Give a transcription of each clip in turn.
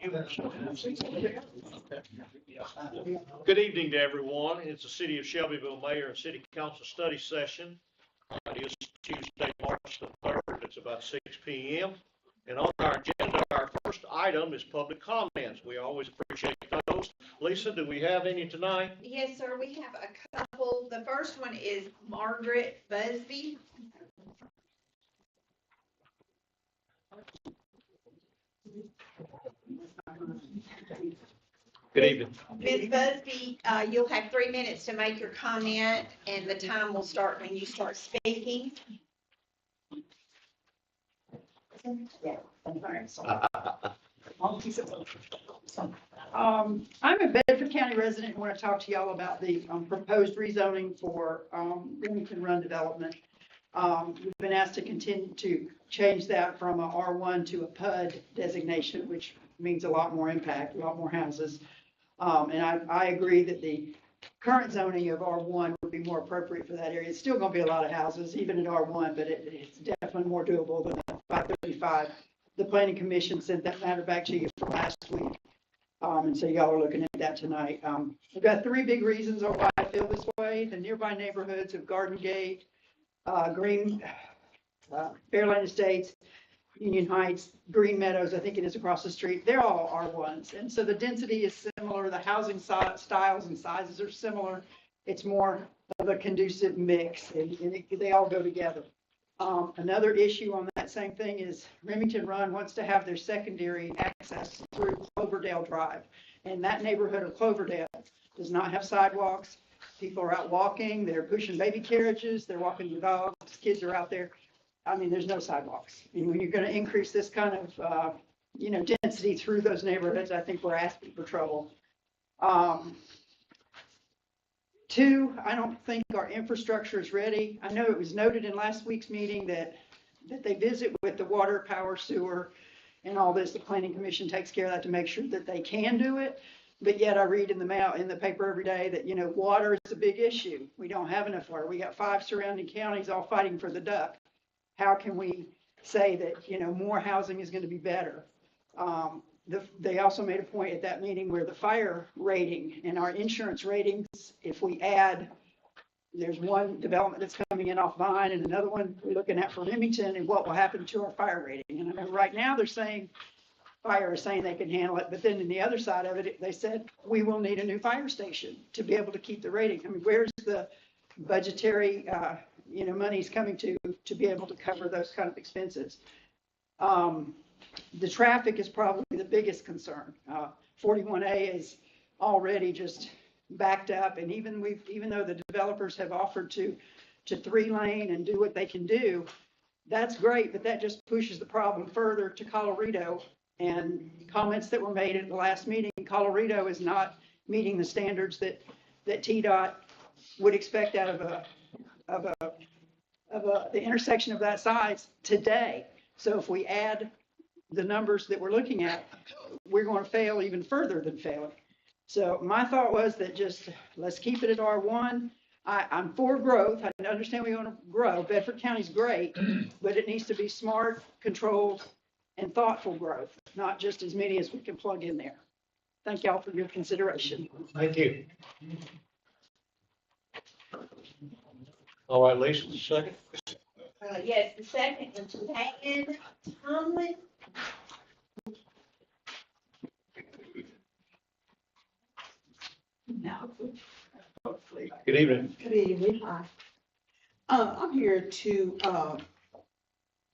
Good evening to everyone. It's the City of Shelbyville Mayor and City Council study session. It is Tuesday, March the 3rd. It's about 6 p.m. And on our agenda, our first item is public comments. We always appreciate those. Lisa, do we have any tonight? Yes, sir. We have a couple. The first one is Margaret Busby. Good evening. Ms. Busby, you'll have 3 minutes to make your comment, and the time will start when you start speaking. I'm a Bedford County resident and want to talk to y'all about the proposed rezoning for Remington Run development. We've been asked to continue to change that from a R1 to a PUD designation, which means a lot more impact, a lot more houses. And I agree that the current zoning of R1 would be more appropriate for that area. It's still going to be a lot of houses, even at R1, but it's definitely more doable than 535. The Planning Commission sent that matter back to you for last week. And so y'all are looking at that tonight. We've got 3 big reasons on why I feel this way. The nearby neighborhoods of Garden Gate, Fairland Estates, Union Heights, Green Meadows, I think it is across the street, they're all R1s. And so the density is similar, the housing styles and sizes are similar. It's more of a conducive mix, and they all go together. Another issue on that same thing is Remington Run wants to have their secondary access through Cloverdale Drive. And that neighborhood of Cloverdale does not have sidewalks. People are out walking, they're pushing baby carriages, they're walking their dogs, kids are out there. I mean, there's no sidewalks. And when you're going to increase this kind of, density through those neighborhoods, I think we're asking for trouble. 2, I don't think our infrastructure is ready. I know it was noted in last week's meeting that they visit with the water, power, sewer, and all this. The Planning Commission takes care of that to make sure that they can do it. But yet I read in the paper every day that, water is a big issue. We don't have enough water. We got 5 surrounding counties all fighting for the duck. How can we say that, more housing is going to be better? They also made a point at that meeting where the fire rating and our insurance ratings, if we add, there's one development that's coming in off Vine and another one we're looking at for Remington, and what will happen to our fire rating. And I know right now they're saying, fire is saying they can handle it, but then in the other side of it, they said, we will need a new fire station to be able to keep the rating. I mean, where's the budgetary, money's coming to be able to cover those kind of expenses? The traffic is probably the biggest concern. 41A is already just backed up, and even though the developers have offered to 3-lane and do what they can do, that's great, but that just pushes the problem further to Colorado. And comments that were made at the last meeting, Colorado is not meeting the standards that TDOT would expect out of the intersection of that size today. So if we add the numbers that we're looking at, we're going to fail even further than failing. So my thought was that just let's keep it at R1. I'm for growth. I understand we want to grow. Bedford County's great, but it needs to be smart, controlled, and thoughtful growth, not just as many as we can plug in there. Thank y'all for your consideration. Thank you. All right, Lisa, the second. Yes, the second is Peyton Tomlin. No. Hopefully. Good evening. Good evening. Hi. I'm here to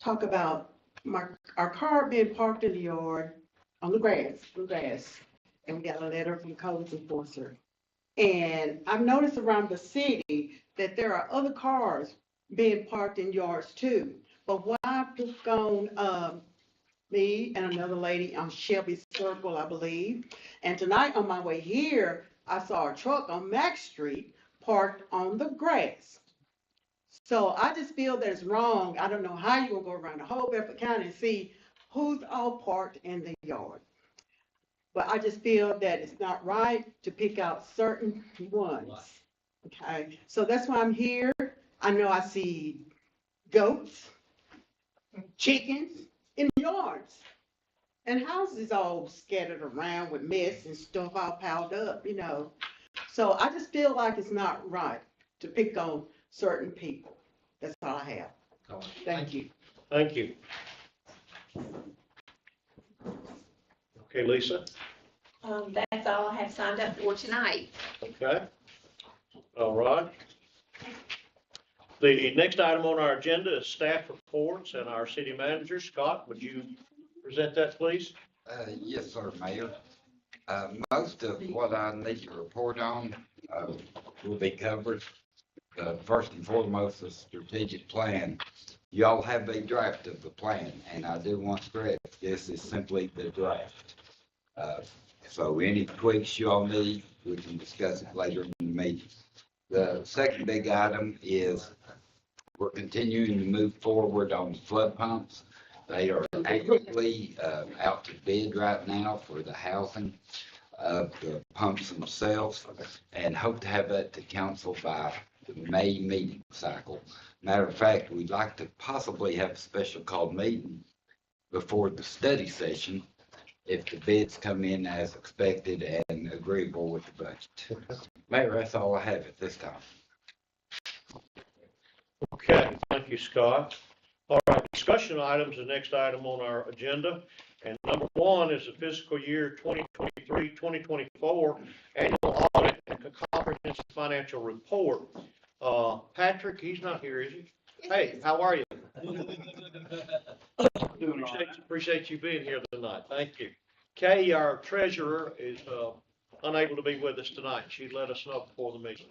talk about our car being parked in the yard on the grass, and we got a letter from codes enforcer. And I've noticed around the city that there are other cars being parked in yards too. But what I've just gone, me and another lady on Shelby Circle, I believe, and tonight on my way here, I saw a truck on Max Street parked on the grass. So I just feel that it's wrong. I don't know how you're gonna go around the whole Bedford County and see who's all parked in the yard. But I just feel that it's not right to pick out certain ones. Okay, so that's why I'm here. I know I see goats, chickens in yards. And houses all scattered around with mess and stuff all piled up, you know. So I just feel like it's not right to pick on certain people. That's all I have. All right. Thank you. Thank you. Okay, Lisa? That's all I have signed up for tonight. Okay. All right. The next item on our agenda is staff reports and our city manager. Scott, would you present that, please? Yes, sir, Mayor. Most of what I need to report on, will be covered. First and foremost, the strategic plan. Y'all have a draft of the plan, and I do want to stress, this is simply the draft. So any tweaks y'all need, we can discuss it later in the meeting. The second big item is we're continuing to move forward on flood pumps. They are actively out to bid right now for the housing of the pumps themselves, and hope to have that to council by the May meeting cycle. Matter of fact, we'd like to possibly have a special called meeting before the study session if the bids come in as expected and agreeable with the budget. Mayor, that's all I have at this time. Okay, thank you, Scott. All right, discussion items, the next item on our agenda. And number one is the fiscal year 2023-2024 annual audit and comprehensive financial report. Patrick, he's not here, is he? Hey, how are you? Appreciate you being here tonight. Thank you. Kay, our treasurer, is unable to be with us tonight. She let us know before the meeting.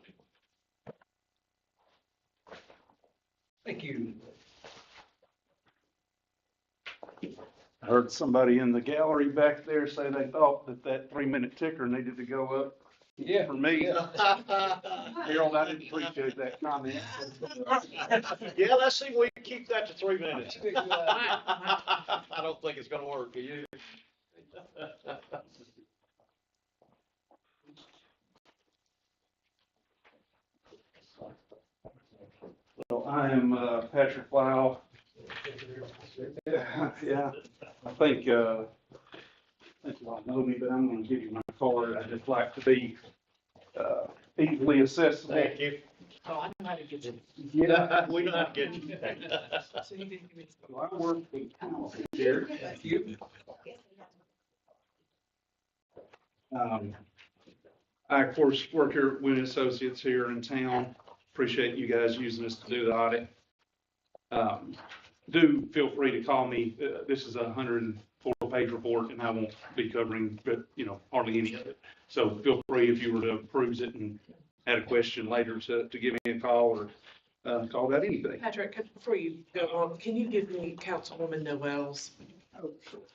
Thank you. I heard somebody in the gallery back there say they thought that 3-minute ticker needed to go up. Yeah. For me, Harold, I didn't appreciate that comment. Yeah, let's see if we can keep that to 3 minutes. I don't think it's gonna work, do you? Well, I am Patrick Lau. Yeah, I think you all know me, but I'm gonna give you my card. I just like to be easily accessible. Thank you. Oh, I know how to get you. Yeah. We know how to get you. So you didn't give me. Well, I work with council here. Thank you. I, of course, work here at Wynn Associates here in town. Appreciate you guys using us to do the audit. Do feel free to call me. This is a 104-page report, and I won't be covering, but hardly any of it. So feel free, if you were to peruse it and had a question later, to give me a call or call about anything. Patrick, before you go on, can you give me Councilwoman Noel's?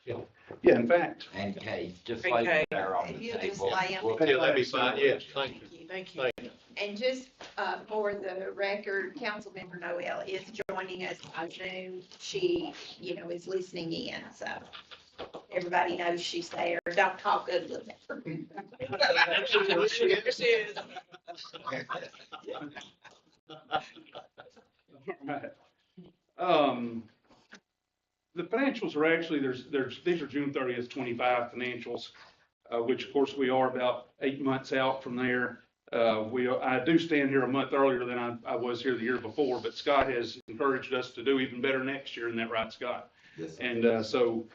Yeah, in fact. And Kay, just And like Kay. there on If the you just table. lay 'em. We'll Yeah, take that'd be that. fine. Yes, thank you. Thank you. Thank you. And just for the record, Councilmember Noel is joining us on Zoom. She, is listening in, so everybody knows she's there. Don't talk ugly of her. There she is. Right. The financials are actually, these are June 30th, 25 financials, which of course we are about 8 months out from there. I do stand here a month earlier than I was here the year before, but Scott has encouraged us to do even better next year. Isn't that right, Scott? Yes, sir. And so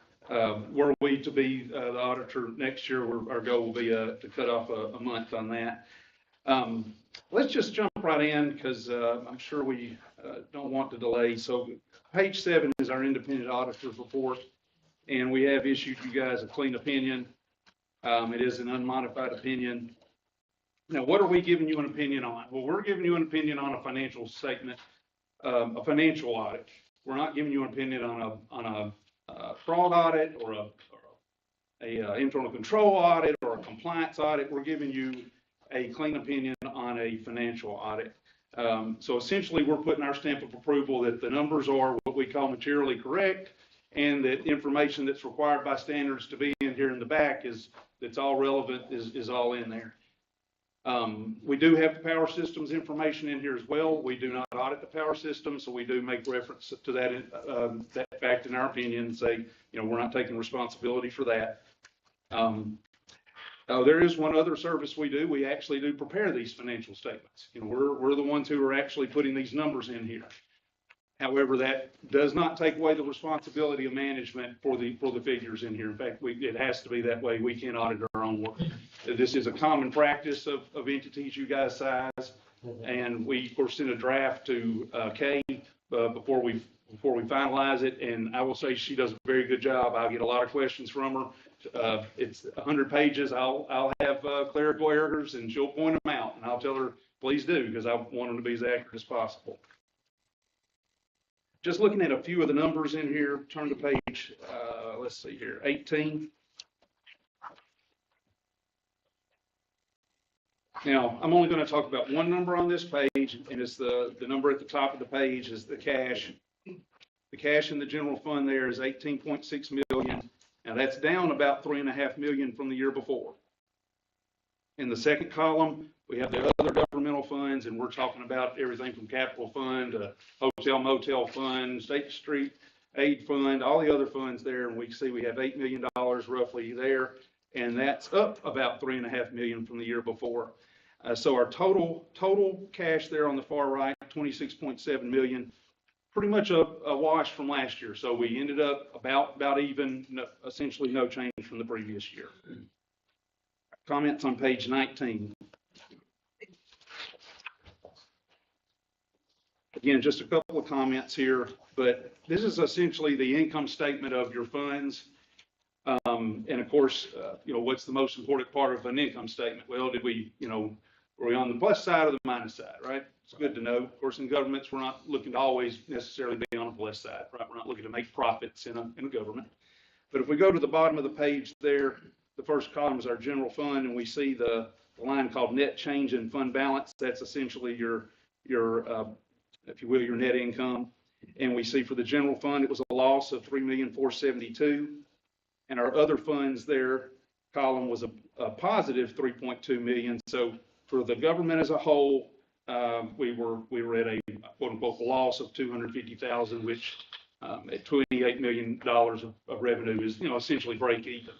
were we to be the auditor next year, our goal will be to cut off a month on that. Let's just jump right in because I'm sure we don't want to delay. So page 7 is our independent auditor's report, and we have issued you guys a clean opinion. It is an unmodified opinion. Now, what are we giving you an opinion on? Well, we're giving you an opinion on a financial statement, a financial audit. We're not giving you an opinion on a fraud audit or a internal control audit or a compliance audit. We're giving you a clean opinion on a financial audit. So essentially, we're putting our stamp of approval that the numbers are what we call materially correct, and that information that's required by standards to be in here in the back that's all relevant is all in there. We do have the power systems information in here as well. We do not audit the power system, so we do make reference to that fact in our opinion and say, we're not taking responsibility for that. There is one other service we do. We actually do prepare these financial statements. We're the ones who are actually putting these numbers in here. However, that does not take away the responsibility of management for the figures in here. In fact, it has to be that way. We can't audit our own work. This is a common practice of entities you guys size, and we, of course, send a draft to Kay before we finalize it. And I will say she does a very good job. I get a lot of questions from her. It's 100 pages. I'll have clerical errors, and she'll point them out, and I'll tell her, please do, because I want them to be as accurate as possible. Just looking at a few of the numbers in here, turn to page, let's see here, 18. Now, I'm only going to talk about one number on this page, and it's the number at the top of the page is the cash. The cash in the general fund there is 18.6 million. Now, that's down about 3.5 million from the year before. In the second column, we have the other governmental funds, and we're talking about everything from capital fund to hotel motel fund, state street aid fund, all the other funds there. And we see we have $8 million roughly there, and that's up about 3.5 million from the year before. So our total cash there on the far right, 26.7 million, pretty much a wash from last year. So we ended up about even, essentially no change from the previous year. Comments on page 19. Again, just a couple of comments here, but this is essentially the income statement of your funds. And of course, what's the most important part of an income statement? Well, were we on the plus side or the minus side, right? It's good to know. Of course, in governments, we're not looking to always necessarily be on the plus side, right? We're not looking to make profits in a government. But if we go to the bottom of the page there, the first column is our general fund, and we see the line called net change in fund balance. That's essentially your if you will, your net income. And we see for the general fund, it was a loss of $3,472,000. And our other funds there column was a positive 3.2 million. So for the government as a whole, we were at a quote unquote loss of 250,000, which at $28 million of revenue is, essentially break even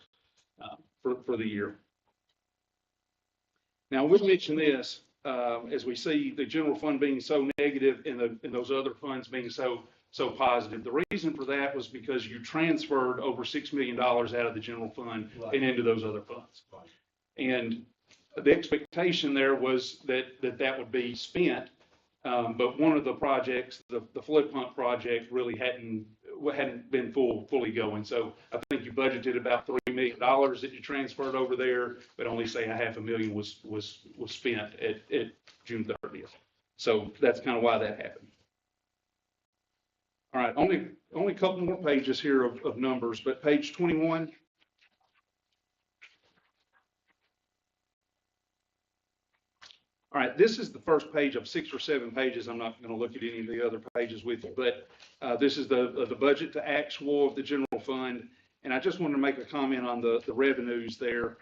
for the year. Now we'll mention this, as we see the general fund being so negative and those other funds being so positive. The reason for that was because you transferred over $6 million out of the general fund and into those other funds. And the expectation there was that would be spent, but one of the projects, the flood pump project, really hadn't been fully going. So I think you budgeted about $3 million that you transferred over there, but only say $500,000 was spent at June 30th. So that's kind of why that happened. All right, only a couple more pages here of numbers, but page 21. All right, this is the first page of 6 or 7 pages. I'm not going to look at any of the other pages with you, but this is the budget to actual of the general fund. And I just wanted to make a comment on the revenues there.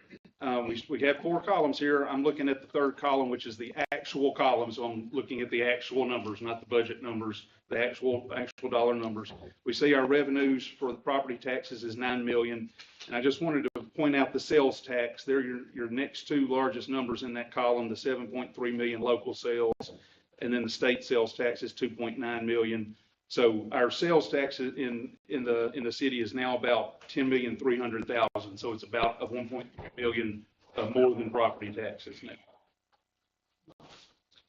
We have 4 columns here. I'm looking at the third column, which is the actual column. So I'm looking at the actual numbers, not the budget numbers, the actual dollar numbers. We see our revenues for the property taxes is $9 million. And I just wanted to point out the sales tax. They're your next 2 largest numbers in that column, the 7.3 million local sales, and then the state sales tax is 2.9 million. So our sales tax in the city is now about 10,300,000. So it's about 1.3 million more than property taxes now.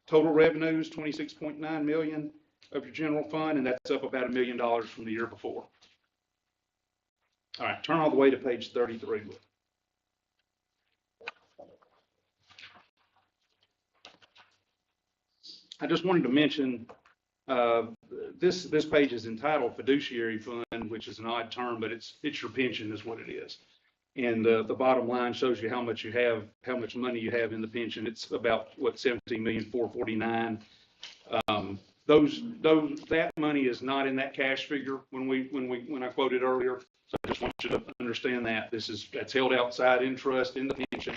Total revenues 26.9 million of your general fund, and that's up about $1 million from the year before. All right, turn all the way to page 33. I just wanted to mention this page is entitled Fiduciary Fund, which is an odd term, but it's your pension is what it is. And the bottom line shows you how much money you have in the pension. It's about what, 17,449,000. That money is not in that cash figure when I quoted earlier. So I just want you to understand that that's held outside in trust in the pension.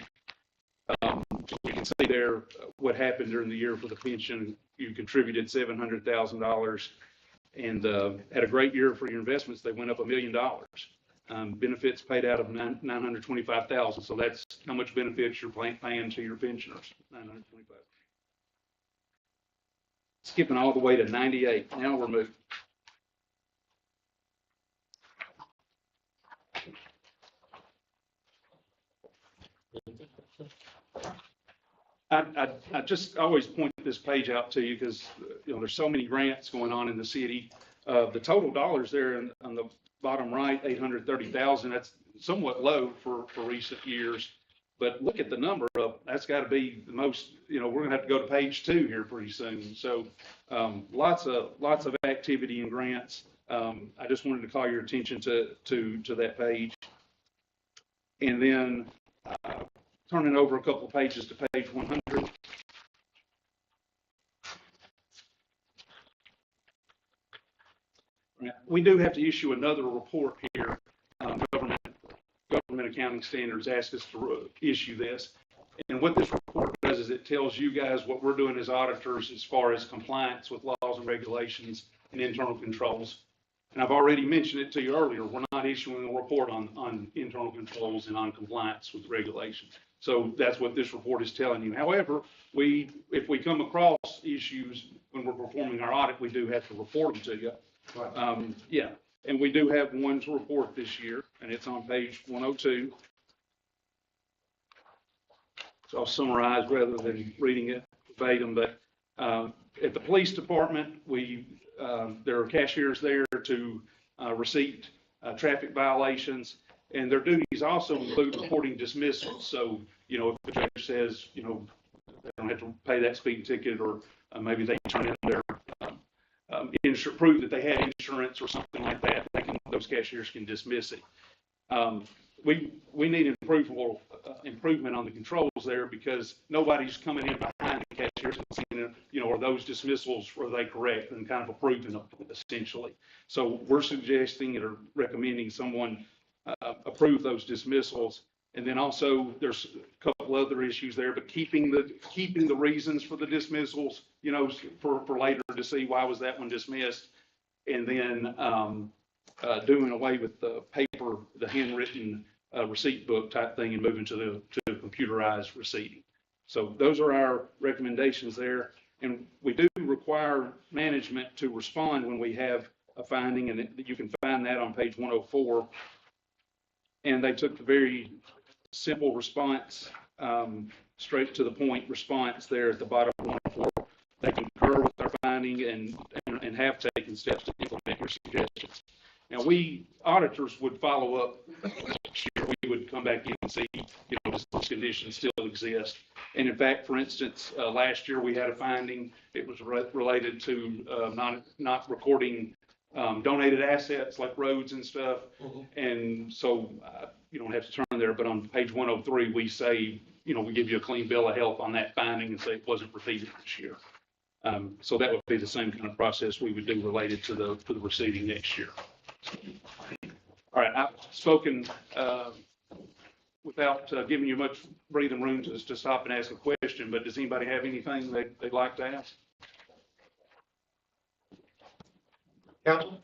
So we can see there what happened during the year for the pension. You contributed $700,000 and had a great year for your investments. They went up $1 million. Benefits paid out of $925,000. So that's how much benefits you're paying to your pensioners. $925,000. Skipping all the way to 98. Now we're moving. I just always point this page out to you because, there's so many grants going on in the city. The total dollars there on the bottom right, 830,000, that's somewhat low for recent years. But look at the number of, that's got to be the most, we're going to have to go to page 2 here pretty soon. So lots of activity and grants. I just wanted to call your attention to that page. And then turning over a couple of pages to page 100. We do have to issue another report here. Government accounting standards ask us to issue this. And what this report does is it tells you guys what we're doing as auditors as far as compliance with laws and regulations and internal controls. And I've already mentioned it to you earlier. We're not issuing a report on internal controls and on compliance with regulations. So that's what this report is telling you. However, if we come across issues when we're performing our audit, we do have to report them to you. Right. And we do have one to report this year, and it's on page 102. So I'll summarize rather than reading it verbatim. But at the police department, there are cashiers there to receipt traffic violations, and their duties also include reporting dismissals. So, if the judge says, they don't have to pay that speeding ticket, or maybe they turn in their prove that they had insurance or something like that, those cashiers can dismiss it. We need improvement on the controls there because nobody's coming in behind the cashiers and seeing, are those dismissals, were they correct, and kind of approving them essentially. So we're suggesting or recommending someone approve those dismissals. And then also there's a couple other issues there, but keeping the reasons for the dismissals, for later to see why was that one dismissed, and then doing away with the paper, the handwritten receipt book type thing, and moving to computerized receipting. So those are our recommendations there, and we do require management to respond when we have a finding, and you can find that on page 104. And they took the very simple response, straight to the point response there at the bottom of 104. They concur with our finding and have taken steps to implement your suggestions. Now, we auditors would follow up. We would come back in and see, does those conditions still exist? And in fact, for instance, last year we had a finding. It was related to not recording donated assets like roads and stuff. Mm-hmm. And so you don't have to turn there, but on page 103, we say, we give you a clean bill of health on that finding and say it wasn't repeated this year. So that would be the same kind of process we would do related to the receiving next year. All right, I've spoken without giving you much breathing room to stop and ask a question, but does anybody have anything they'd like to ask? Council?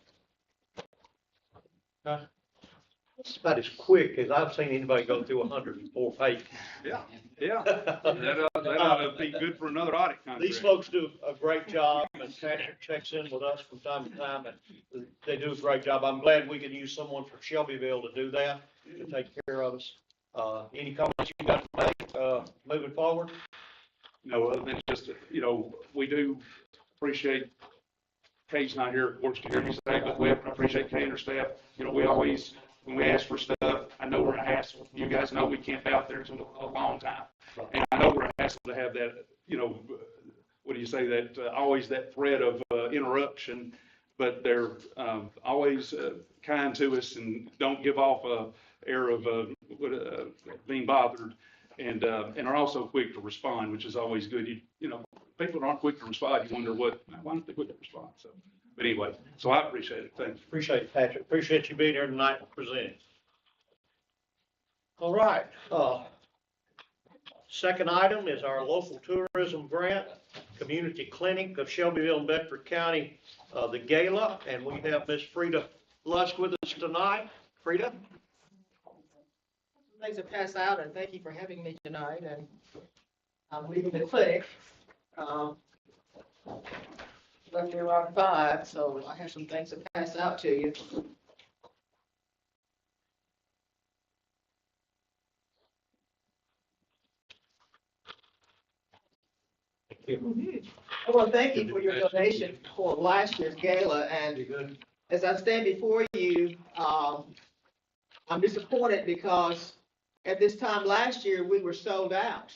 It's about as quick as I've seen anybody go through 104 pages. Yeah. That ought to be good for another audit contract. These folks do a great job, and Patrick checks in with us from time to time, and they do a great job. I'm glad we can use someone from Shelbyville to do that, to take care of us. Any comments you got to make, moving forward? No, other than just, we do appreciate Kay's not here, of course, to hear me say, but we appreciate Kay and her staff. We always, when we ask for stuff, I know we're asked, you guys know we camped out there for a long time. And I know we're asked to have that, what do you say, that always that threat of interruption, but they're always kind to us and don't give off a air of being bothered, and are also quick to respond, which is always good. People that aren't quick to respond, you wonder why don't they quick to respond? So, but anyway, so I appreciate it. Thank you. Appreciate it, Patrick. Appreciate you being here tonight presenting. All right. Second item is our local tourism grant, community clinic of Shelbyville and Bedford County, the gala, and we have Miss Frida Lusk with us tonight. Frida? Things to pass out, and thank you for having me tonight, and I'm leaving the clinic. Left here around 5, so I have some things to pass out to you. I want to thank you for your donation for last year's gala, and as I stand before you, I'm disappointed because at this time last year, we were sold out.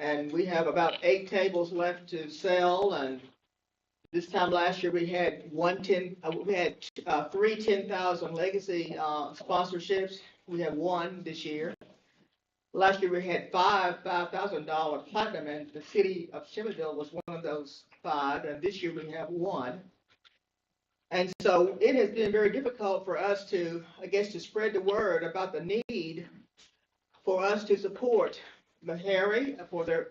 And we have about 8 tables left to sell, and this time last year, we had 3 10,000 legacy sponsorships. We have 1 this year. Last year, we had 5 $5,000 platinum, and the city of Shelbyville was one of those 5, and this year we have 1. And so it has been very difficult for us to spread the word about the need for us to support Meharry for their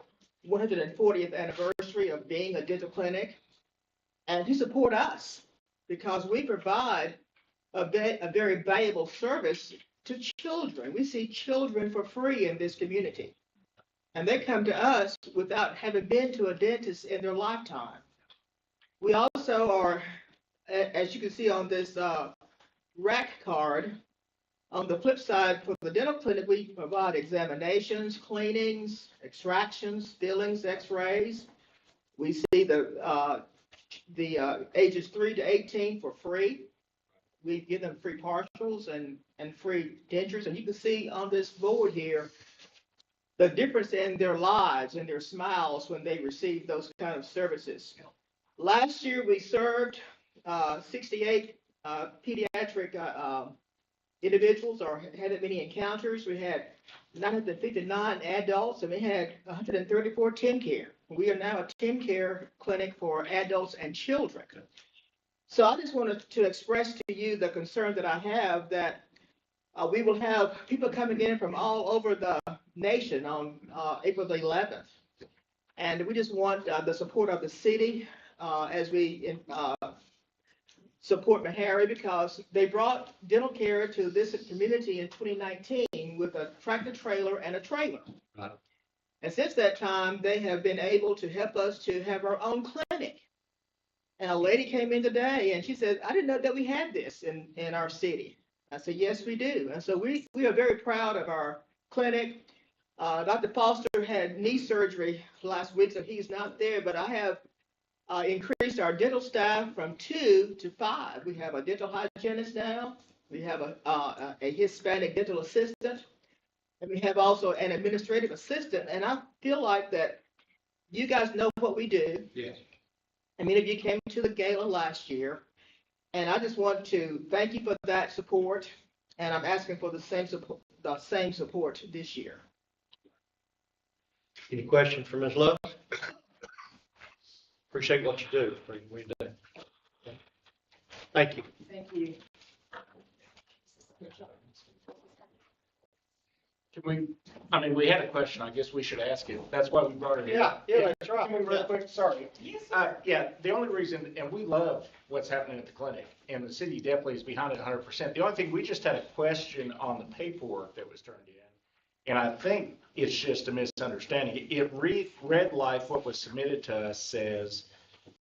140th anniversary of being a dental clinic, and to support us because we provide a very valuable service to children. We see children for free in this community, and they come to us without having been to a dentist in their lifetime. We also are, as you can see on this rack card, on the flip side, for the dental clinic, we provide examinations, cleanings, extractions, fillings, x-rays. We see the ages 3 to 18 for free. We give them free partials and free dentures. And you can see on this board here, the difference in their lives and their smiles when they receive those kind of services. Last year, we served 68 pediatric individuals or had that many encounters. We had 959 adults, and we had 134 TennCare. We are now a TennCare clinic for adults and children. So I just wanted to express to you the concern that I have that we will have people coming in from all over the nation on April the 11th. And we just want the support of the city as we support Meharry, because they brought dental care to this community in 2019 with a tractor trailer and a trailer. Right. And since that time, they have been able to help us to have our own clinic. And a lady came in today and she said, I didn't know that we had this in our city. I said, yes, we do. And so we are very proud of our clinic. Dr. Foster had knee surgery last week, so he's not there, but I have increased our dental staff from 2 to 5. We have a dental hygienist now. We have a Hispanic dental assistant, and we have also an administrative assistant. And I feel like that you guys know what we do. Yes. And many of you came to the gala last year, and I just want to thank you for that support. And I'm asking for the same support this year. Any questions for Ms. Love? Appreciate what you do. We do. Thank you. Thank you. We had a question, I guess we should ask it. That's why we brought it in. That's right. Come in real quick, sorry. Yeah, the only reason, and we love what's happening at the clinic, and the city definitely is behind it 100%. The only thing, we just had a question on the paperwork that was turned in, and I think it's just a misunderstanding. It read like what was submitted to us says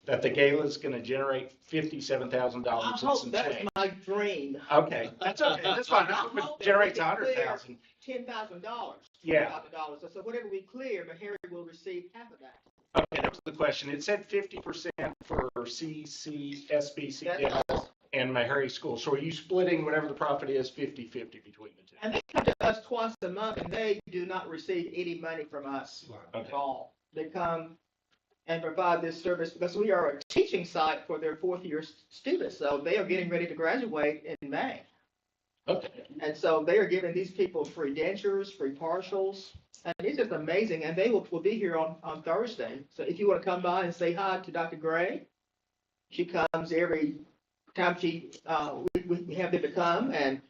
that the gala is going to generate $57,000 I and hope some that's change. my dream. Okay, that's okay, that's fine. I hope it generates $100,000. $10,000. Yeah. $10,000. So whatever we clear, Meharry will receive half of that. Okay, that was the question. It said 50% for CC, SBC, That's- and Meharry School. So are you splitting whatever the profit is 50-50 between the two? And they come to us twice a month, and they do not receive any money from us Okay. at all. They come and provide this service because we are a teaching site for their 4th-year students. So they are getting ready to graduate in May. Okay. And so they are giving these people free dentures, free partials, and it's just amazing. And they will be here on Thursday. So if you want to come by and say hi to Dr. Gray, she comes every time we have them to come, and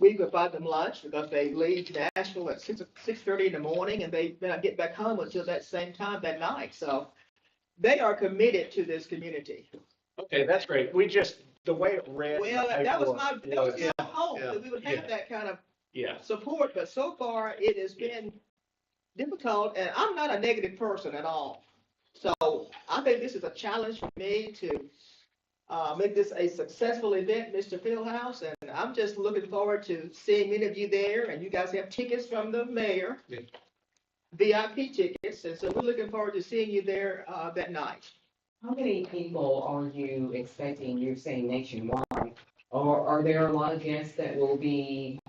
we provide them lunch because they leave Nashville at 6:30 in the morning and they may not get back home until that same time that night. So they are committed to this community. Okay, that's great. We just, the way it read. in the Well, that was paperwork my hope, yeah, that we would yeah. have that kind of Yeah, support, but so far it has been difficult, and I'm not a negative person at all. So I think this is a challenge for me to make this a successful event, Mr. Fieldhouse, and I'm just looking forward to seeing many of you there, and you guys have tickets from the mayor, Yeah. VIP tickets, and so we're looking forward to seeing you there that night. How many people are you expecting? You're saying nationwide, or are there a lot of guests that will be,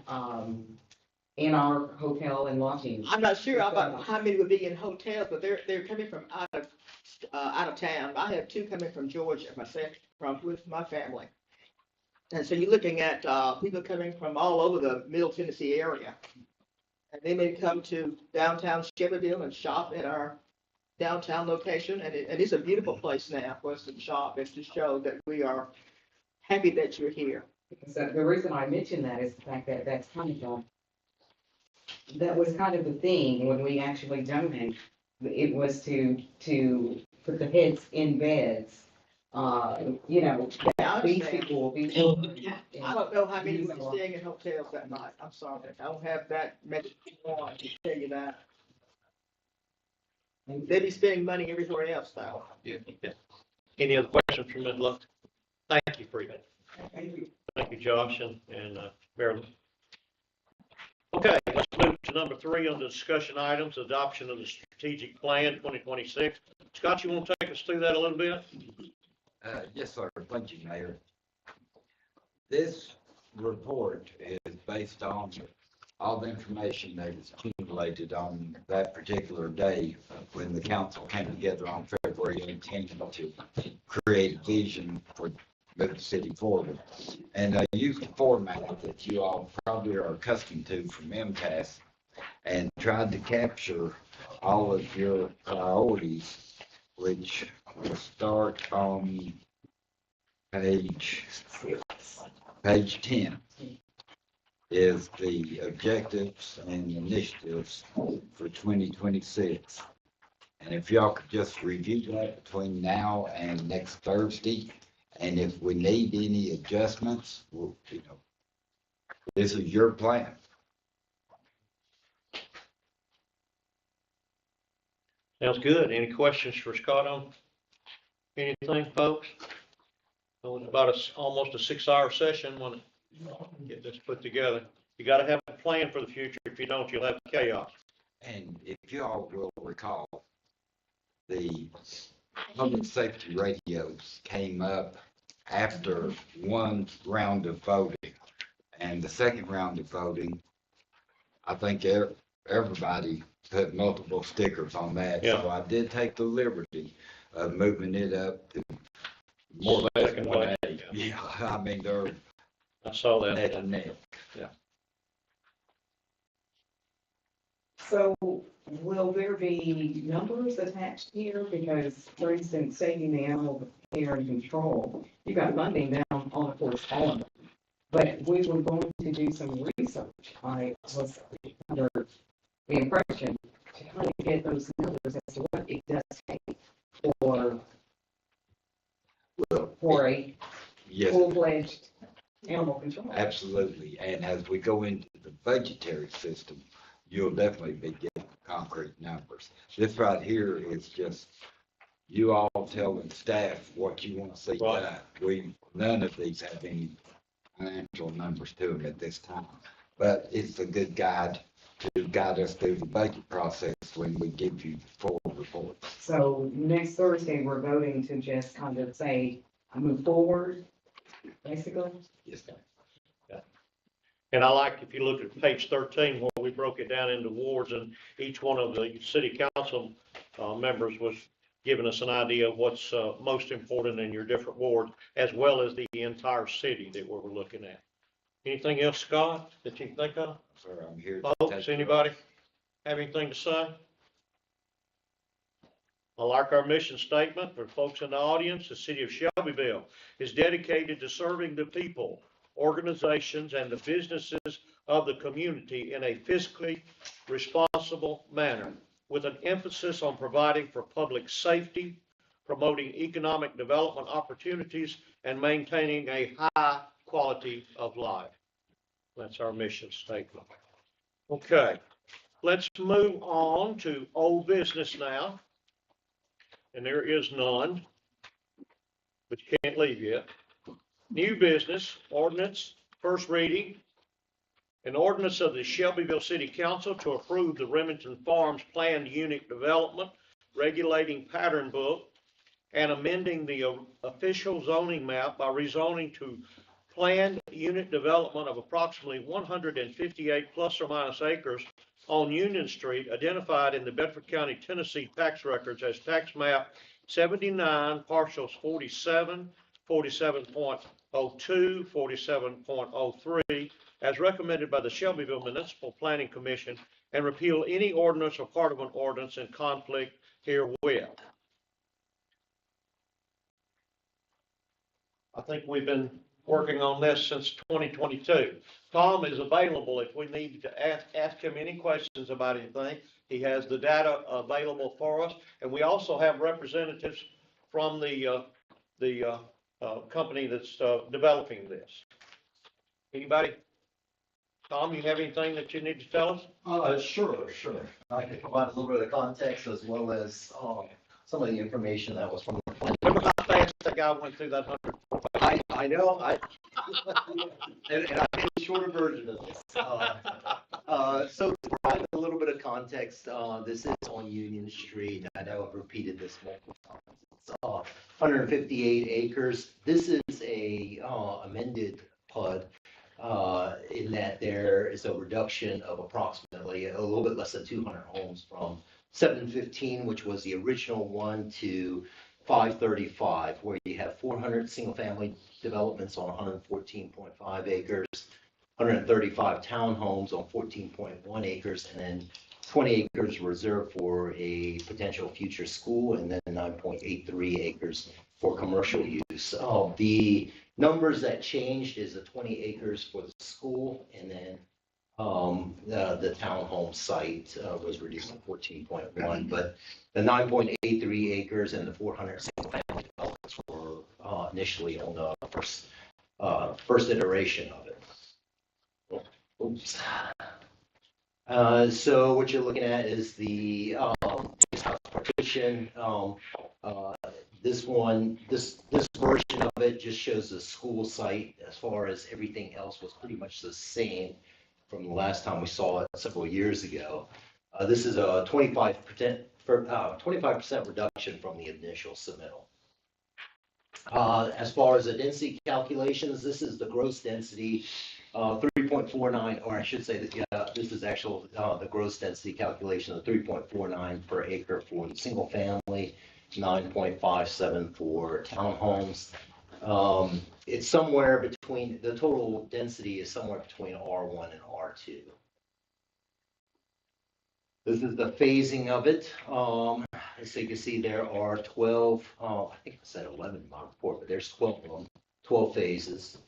in our hotel and lodging? I'm not sure about how many will be in hotels, but they're coming from out of town. I have two coming from Georgia, myself, from with my family. And so you're looking at people coming from all over the Middle Tennessee area. And they may come to downtown Shelbyville and shop at our downtown location. And it's a beautiful place now for us to shop and to show that we are happy that you're here. Because the reason I mention that is the fact that that was kind of the thing when we actually donated. It was to put the heads in beds. You know, Yeah, I these understand. people will be. I don't know how many will be staying in hotels that night. I'm sorry. I don't have that many on to tell you that. They be spending money everywhere else though. Yeah. Any other questions from Ms. Luck? Thank you, Freeman. Thank you, Josh and Marilyn. Okay, let's move to number 3 on the discussion items, adoption of the strategic plan 2026. Scott, you want to take us through that a little bit? Yes, sir. Thank you, Mayor. This report is based on all the information that is accumulated on that particular day when the council came together on February 18th to create a vision for move the city forward. And I used the format that you all probably are accustomed to from MTS and tried to capture all of your priorities, which will start on page 10 is the objectives and initiatives for 2026. And if y'all could just review that between now and next Thursday, and if we need any adjustments, we'll, this is your plan. Sounds good. Any questions for Scott on anything, folks? It was about almost a 6-hour session when get this put together. You got to have a plan for the future. If you don't, you'll have chaos. And if you all will recall, the public safety radios came up after one round of voting. And the second round of voting, I think everybody put multiple stickers on that. Yeah. So I did take the liberty of moving it up to more or less Second 180. place, Yeah, I mean, they're I saw that. neck and neck. So will there be numbers attached here? Because, for instance, saving the animal care and control, you got funding down on the correspondence. But we were going to do some research. I was under the impression to kind of get those numbers as to what it does take for a Yes, full-fledged animal control. absolutely. And as we go into the budgetary system, you'll definitely be getting concrete numbers. This right here is just you all telling staff what you want to see Right. done. None of these have any financial numbers to them at this time. But it's a good guide to guide us through the budget process when we give you the full report. So next Thursday, we're voting to just kind of say, move forward, basically. Yes, ma'am. And I like, if you look at page 13, where we broke it down into wards, and each one of the city council members was giving us an idea of what's most important in your different wards, as well as the entire city that we're looking at. Anything else, Scott, that you can think of? Sir, I'm here to Folks, anybody have anything to say? I like our mission statement for folks in the audience. The city of Shelbyville is dedicated to serving the people organizations, and the businesses of the community in a fiscally responsible manner, with an emphasis on providing for public safety, promoting economic development opportunities, and maintaining a high quality of life. That's our mission statement. Okay, let's move on to old business now. And there is none, but you can't leave yet. New business, ordinance, first reading. An ordinance of the Shelbyville City Council to approve the Remington Farms Planned Unit Development Regulating Pattern Book and amending the official zoning map by rezoning to planned unit development of approximately 158 plus or minus acres on Union Street, identified in the Bedford County, Tennessee tax records as tax map 79, parcels 47, 47.02, 47.03, as recommended by the Shelbyville Municipal Planning Commission, and repeal any ordinance or part of an ordinance in conflict herewith. I think we've been working on this since 2022. Tom is available if we need to ask him any questions about anything. He has the data available for us, and we also have representatives from the company that's developing this. Anybody? Tom, you have anything that you need to tell us? Sure. I can provide a little bit of context as well as some of the information that was from the plan. Remember how fast that guy went through that 100? I know, and I did a shorter version of this. So to provide a little bit of context, this is on Union Street. I know I've repeated this multiple times. It's 158 acres. This is a amended PUD. In that there is a reduction of approximately a little bit less than 200 homes from 715, which was the original one, to 535, where you have 400 single-family developments on 114.5 acres, 135 townhomes on 14.1 acres, and then 20 acres reserved for a potential future school, and then 9.83 acres for commercial use. The numbers that changed is the 20 acres for the school, and then the townhome site was reduced to 14.1, but the 9.83 acres and the 400 single-family developments were initially on the first iteration of it. Oops. So what you're looking at is the house partition. This version of it just shows the school site. As far as everything else was pretty much the same from the last time we saw it several years ago. This is a 25% reduction from the initial submittal. As far as the density calculations, this is the gross density, 3.49, or I should say that, yeah, this is actual, the gross density calculation of 3.49 per acre for the single family, 9.57 for townhomes. It's somewhere between, the total density is somewhere between R1 and R2. This is the phasing of it. As you can see, there are 12, I think I said 11 in my report, but there's 12 of them, 12 phases.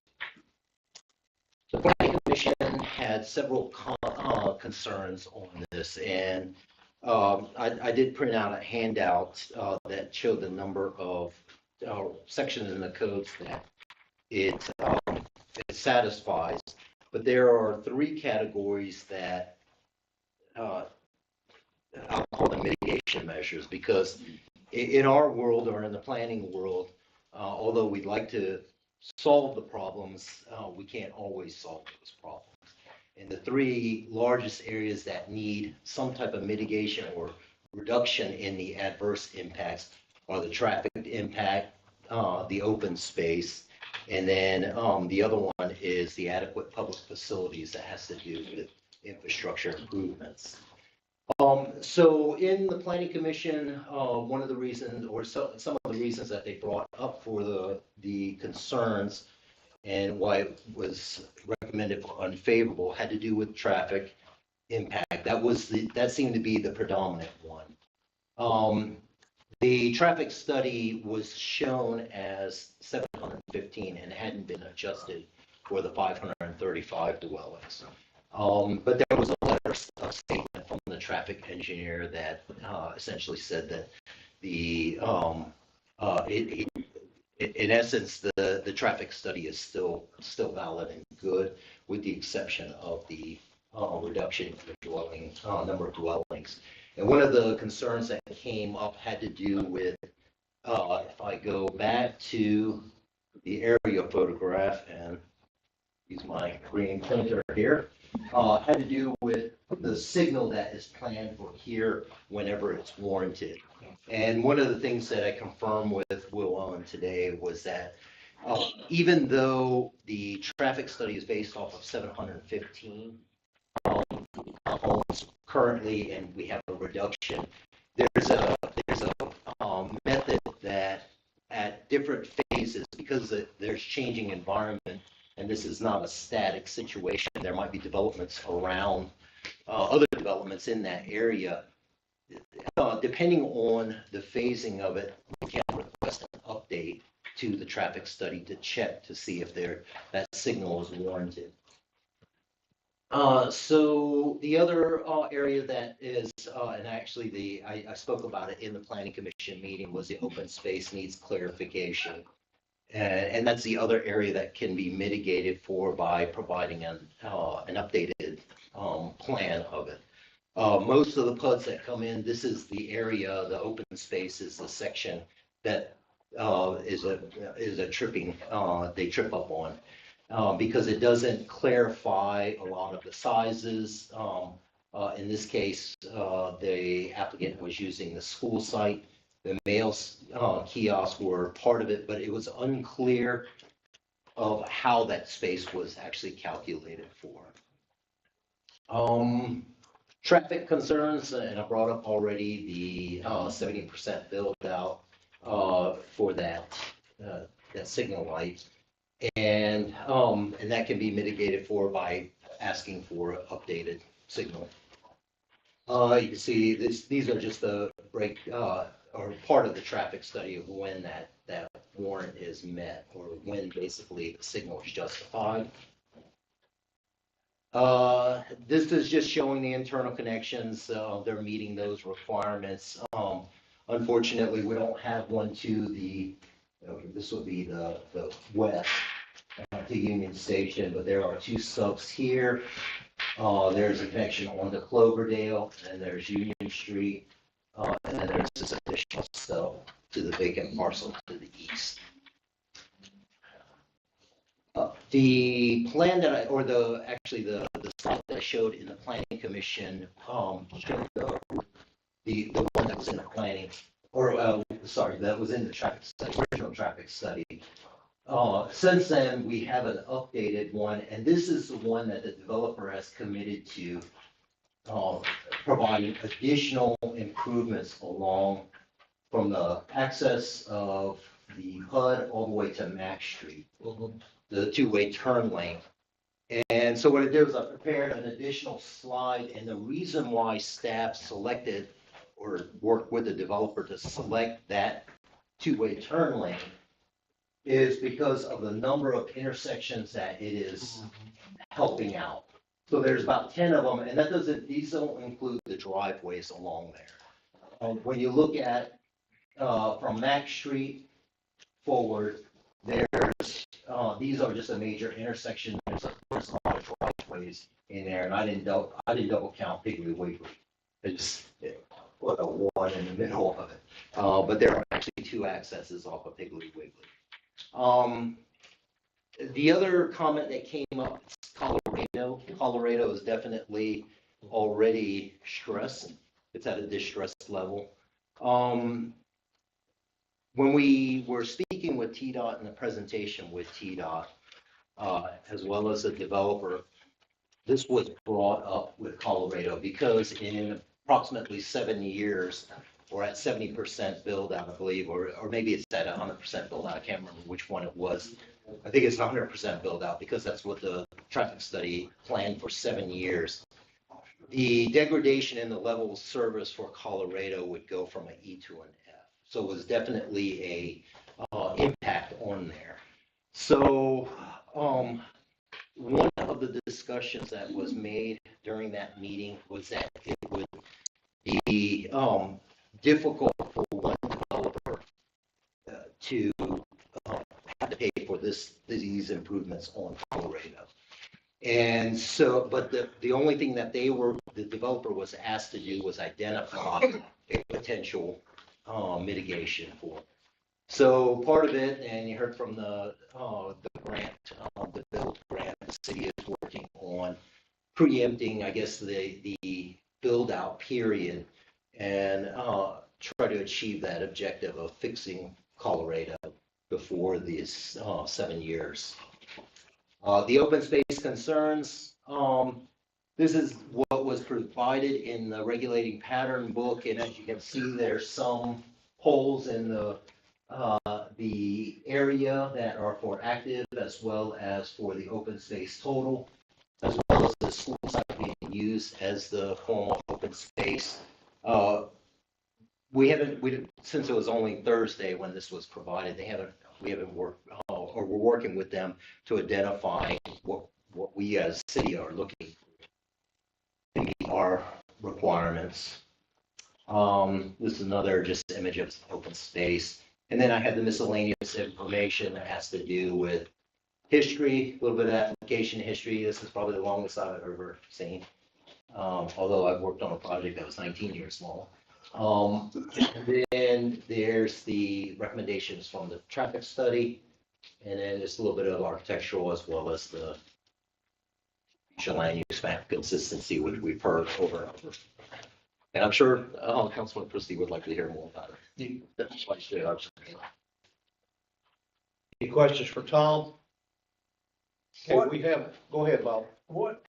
The Planning Commission had several concerns on this, and I did print out a handout that showed the number of sections in the codes that it satisfies, but there are 3 categories that I'll call them mitigation measures, because in our world, or in the planning world, although we'd like to solve the problems, we can't always solve those problems. And the 3 largest areas that need some type of mitigation or reduction in the adverse impacts are the traffic impact, the open space, and then the other one is the adequate public facilities that has to do with infrastructure improvements. So in the Planning Commission, one of the reasons, or some of the reasons that they brought up for the concerns and why it was recommended for unfavorable had to do with traffic impact. That seemed to be the predominant one. The traffic study was shown as 715 and hadn't been adjusted for the 535 dwellings. But there was a letter of statement from the traffic engineer that essentially said that in essence, the traffic study is still valid and good, with the exception of the reduction in the number of dwellings. And one of the concerns that came up had to do with, if I go back to the area photograph and use my green pointer here, had to do with the signal that is planned for here whenever it's warranted. And one of the things that I confirmed with Will Owen today was that even though the traffic study is based off of 715 homes currently, and we have a reduction, there's a method that at different phases, because there's changing environment, and this is not a static situation, there might be developments around other developments in that area. Depending on the phasing of it, we can request an update to the traffic study to check to see if that signal is warranted. So the other area that is, and actually I spoke about it in the planning commission meeting, was the open space needs clarification. And that's the other area that can be mitigated for by providing an updated plan of it. Most of the PUDs that come in, this is the area, the open space is the section that is a tripping, they trip up on. Because it doesn't clarify a lot of the sizes. In this case, the applicant was using the school site. The mail kiosks were part of it, but it was unclear of how that space was actually calculated for. Traffic concerns, and I brought up already the 70% build out for that signal light. And that can be mitigated for by asking for updated signal. You can see these are just the break or part of the traffic study of when that warrant is met, or when basically the signal is justified. This is just showing the internal connections. They're meeting those requirements. Unfortunately, we don't have one to the, this would be the west to Union Station, but there are two subs here. There's a connection on to Cloverdale, and there's Union Street, and then there's this additional stub to the vacant parcel to the east. The plan that actually the slide that I showed in the planning commission showed the one that was in the planning, or sorry, that was in the traffic study, original traffic study. Since then, we have an updated one, and this is the one that the developer has committed to providing additional improvements along from the access of the PUD all the way to Mack Street, the two-way turn lane. And so what I did was I prepared an additional slide, and the reason why staff selected or worked with the developer to select that two-way turn lane is because of the number of intersections that it is helping out. So there's about 10 of them, and these don't include the driveways along there. When you look at from Mack Street forward, these are just a major intersection. There's a lot of driveways in there, and I didn't double count Piggly Wiggly. It's put a one in the middle of it. But there are actually two accesses off of Piggly Wiggly. The other comment that came up is Colorado. Colorado is definitely already stressed. It's at a distressed level. When we were speaking with TDOT in the presentation with TDOT, as well as the developer, this was brought up with Colorado because in approximately 7 years, we're at 70% build out, I believe, or maybe it's at 100% build out. I can't remember which one it was. I think it's 100% build out because that's what the traffic study planned for 7 years. The degradation in the level of service for Colorado would go from an E to an F. So it was definitely a impact on there. So of the discussions that was made during that meeting was that it would be difficult for one developer to have to pay for these improvements on Colorado. And so, but the only thing that the developer was asked to do was identify a potential mitigation for. So part of it, and you heard from the grant, the build grant, the city is working on preempting, I guess, the build out period and try to achieve that objective of fixing Colorado before these 7 years. The open space concerns, this is what was provided in the regulating pattern book, and as you can see, there's some holes in the area that are for active as well as for the open space total, as well as the school site being used as the form of open space. We didn't, since it was only Thursday when this was provided, we haven't worked, or we're working with them to identify what we as a city are looking to meet our requirements. This is another just image of open space. And then I have the miscellaneous information that has to do with history, a little bit of application history. This is probably the longest I've ever seen. Although I've worked on a project that was 19 years long. And then there's the recommendations from the traffic study. And then there's a little bit of architectural as well as the land use map consistency, which we've heard over and over. And I'm sure Councilman Christie would like to hear more about it. That's why I said, Any questions for Tom? Okay, we have, go ahead, Bob. What,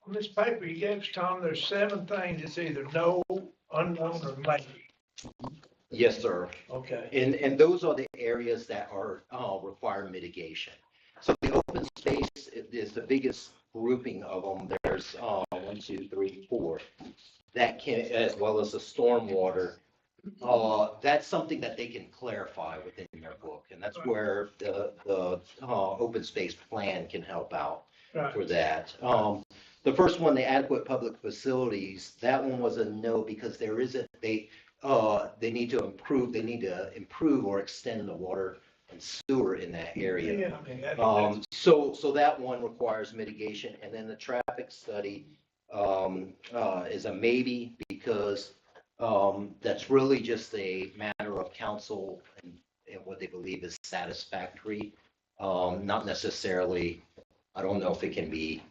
on this paper you gave us, Tom, there's 7 things. It's either no, unknown, or maybe. Yes, sir. Okay. And those are the areas that are require mitigation. So the open space is the biggest grouping of them. There's 1, 2, 3, 4 that can, as well as the stormwater. That's something that they can clarify within their book, and that's where the open space plan can help out for that. The first one, the adequate public facilities, that one was a no because there isn't, they need to improve or extend the water and sewer in that area. Yeah, I mean, that's So that one requires mitigation, and then the traffic study is a maybe because that's really just a matter of council and what they believe is satisfactory. Not necessarily, I don't know if it can be,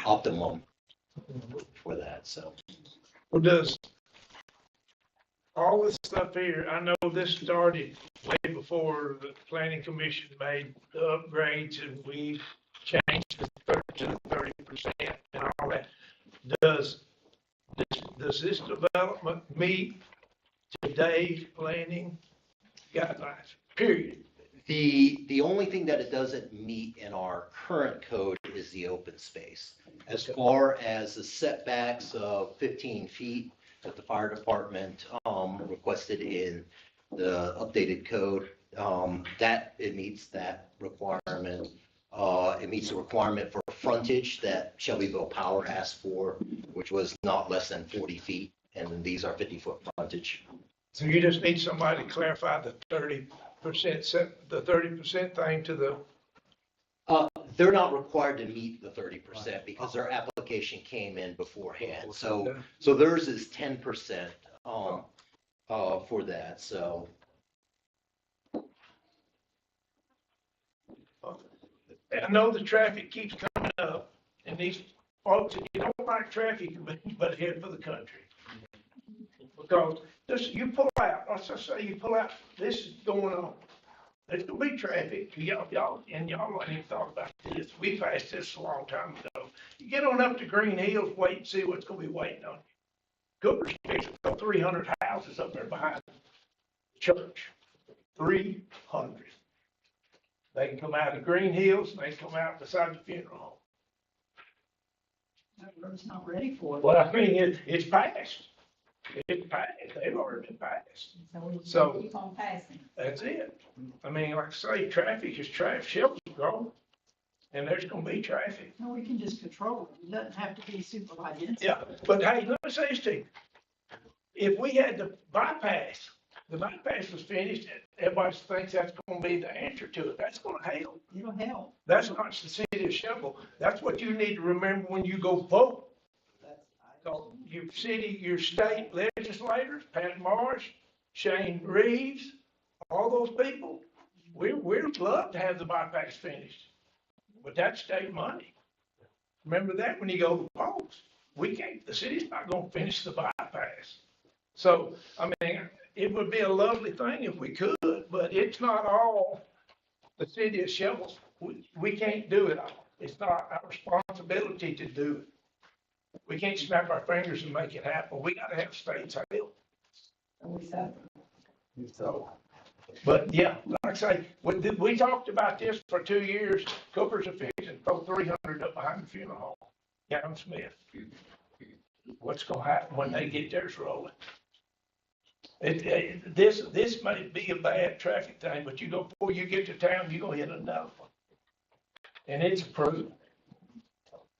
optimum for that, so. Well, does all this stuff here, I know this started way before the planning commission made the upgrades and we changed to 30% and all that. Does this development meet today's planning guidelines, period? The only thing that it doesn't meet in our current code is the open space. As far as the setbacks of 15 feet that the fire department requested in the updated code, that it meets that requirement. It meets the requirement for frontage that Shelbyville Power asked for, which was not less than 40 feet, and these are 50-foot frontage. So you just need somebody to clarify the 30% thing to the. They're not required to meet the 30% because their application came in beforehand. So theirs is 10% for that. So. I know the traffic keeps coming up, and these folks, you don't like traffic, but head for the country. Because you pull out, let's just say you pull out, this is going on. There's gonna be traffic, y'all ain't even thought about this. We passed this a long time ago. You get on up to Green Hills, wait and see what's gonna be waiting on you. Cooper's fixing to go 300 houses up there behind the church. 300. They can come out of Green Hills, and they can come out beside the funeral home. That road's not ready for it. Well, I mean, it's passed. It's passed. They've already been passed. So keep on passing. that's it. I mean, like I say, traffic is traffic. Shelbyville's growing. and there's gonna be traffic. No, we can just control it. It doesn't have to be super high density. Yeah, but hey, let me say this to you. If we had the bypass was finished, everybody thinks that's gonna be the answer to it. That's gonna help. It'll help. That's not the city of Shelbyville. That's what you need to remember when you go vote. So your city, your state legislators, Pat Marsh, Shane Reeves, all those people, we'd love to have the bypass finished. But that's state money. Remember that when you go to the polls. We can't, the city's not gonna finish the bypass. So, I mean, it would be a lovely thing if we could, but it's not all the city of Shelbyville. We can't do it all. It's not our responsibility to do it. We can't snap our fingers and make it happen. We gotta have states help. So, but yeah, like I say, we talked about this for 2 years. Cooper's a fixing, throw 300 up behind the funeral home. Gavin Smith. What's gonna happen when they get theirs rolling? This may be a bad traffic thing, but before you get to town, you're gonna hit another one. And it's approved.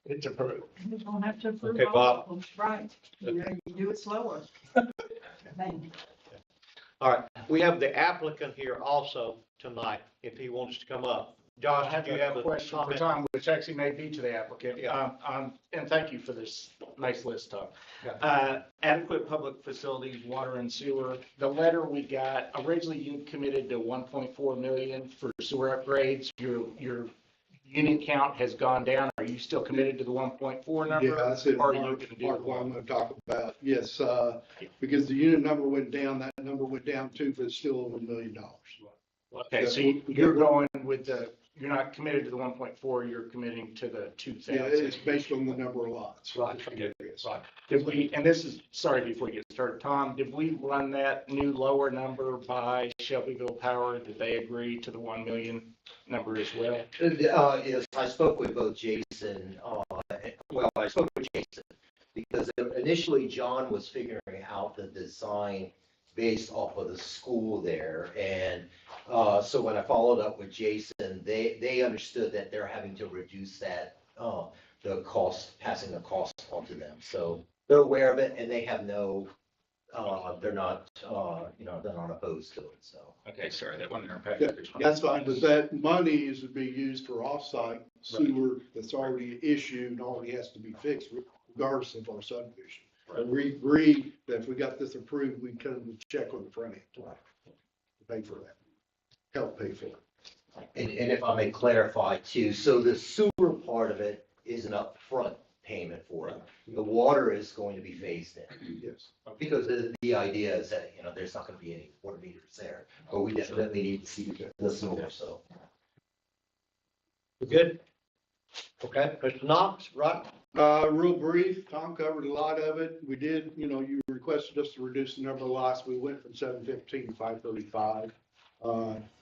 It's approved. You don't have to approve Okay, all Bob. of them. Right. You know, you do it slower. Thank you. All right, we have the applicant here also tonight, if he wants to come up. Josh, I have did you have a a question for comment? Tom, which actually may be to the applicant. Yeah. And thank you for this nice list, Tom. Yeah. Adequate public facilities, water and sewer. The letter we got, originally you committed to 1.4 million for sewer upgrades. Your unit count has gone down. Are you still committed to the 1.4 number? Yeah, that's it. Or are you Mark, going to do Mark, what I'm one? gonna talk about. Yes, because the unit number went down, that number went down too, but it's still over $1 million. Okay, so you're going with you're not committed to the 1.4, you're committing to the 2,000. Yeah, it's based on the number of lots. Right, okay, right. Did we, and this is, sorry, before you get started, Tom, did we run that new lower number by Shelbyville Power? Did they agree to the 1 million number as well? Yes, I spoke with both Jason, I spoke with Jason, because initially John was figuring out the design based off of the school there, and so when I followed up with Jason, they understood that they're having to reduce that, the cost, passing the cost onto them, so they're aware of it, and they have no, they're not opposed to it, so. Okay, sorry, that wasn't in our Yeah, package. that's fine, but that money is to be used for off-site sewer that's already issued and already has to be fixed regardless of our subdivision. And we agree that if we got this approved, we cut them a check on the front end to pay for that, help pay for it. And if I may clarify too, so the sewer part of it is an upfront payment for it. The water is going to be phased in. Yes. Because the idea is that, there's not gonna be any water meters there, but we definitely need to see the sewer, so. We good? Okay, Mr. Knox, right? Real brief, Tom covered a lot of it. We did, you requested us to reduce the number of lots. We went from 715 to 535.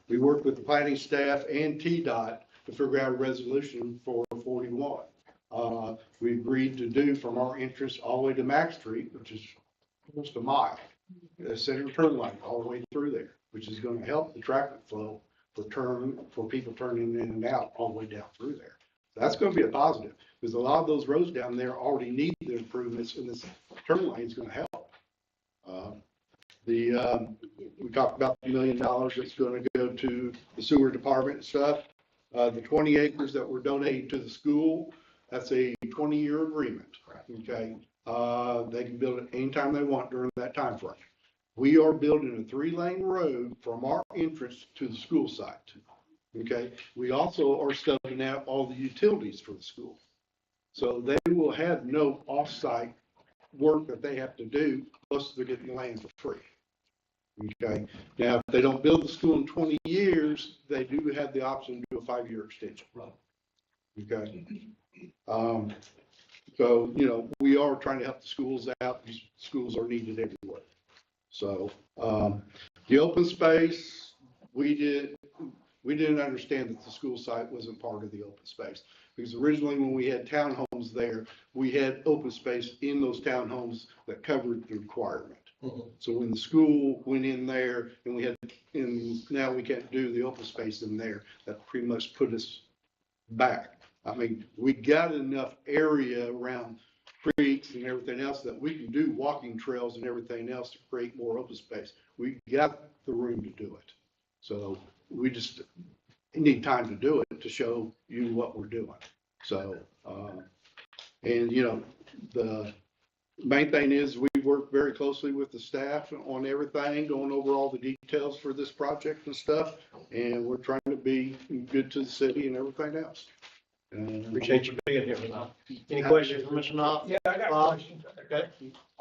We worked with the planning staff and TDOT to figure out a resolution for 41. We agreed to do from our entrance all the way to Max Street, which is almost a mile, a center turn lane all the way through there, which is going to help the traffic flow for people turning in and out all the way down through there. That's going to be a positive, because a lot of those roads down there already need the improvements, and this turn lane is going to help. We talked about the $1 million that's going to go to the sewer department and stuff. The 20 acres that we're donating to the school, that's a 20-year agreement. Okay, they can build it anytime they want during that time frame. We are building a 3-lane road from our entrance to the school site. Okay, we also are stubbing out all the utilities for the school. So they will have no off-site work that they have to do, plus they're getting the land for free. Okay, now if they don't build the school in 20 years, they do have the option to do a 5-year extension. Okay. So, we are trying to help the schools out. These schools are needed everywhere. So, the open space, we didn't understand that the school site wasn't part of the open space, because originally when we had townhomes there, we had open space in those townhomes that covered the requirement. So when the school went in there and now we can't do the open space in there, that pretty much put us back. I mean, we got enough area around creeks and everything else that we can do walking trails and everything else to create more open space. We got the room to do it. So we just need time to do it to show you what we're doing. So, and you know, the main thing is we work very closely with the staff on everything, going over all the details for this project and stuff. And we're trying to be good to the city and everything else. Appreciate you being here tonight. Any questions for Mr. Knopf? Yeah, I got Bob? questions. Okay.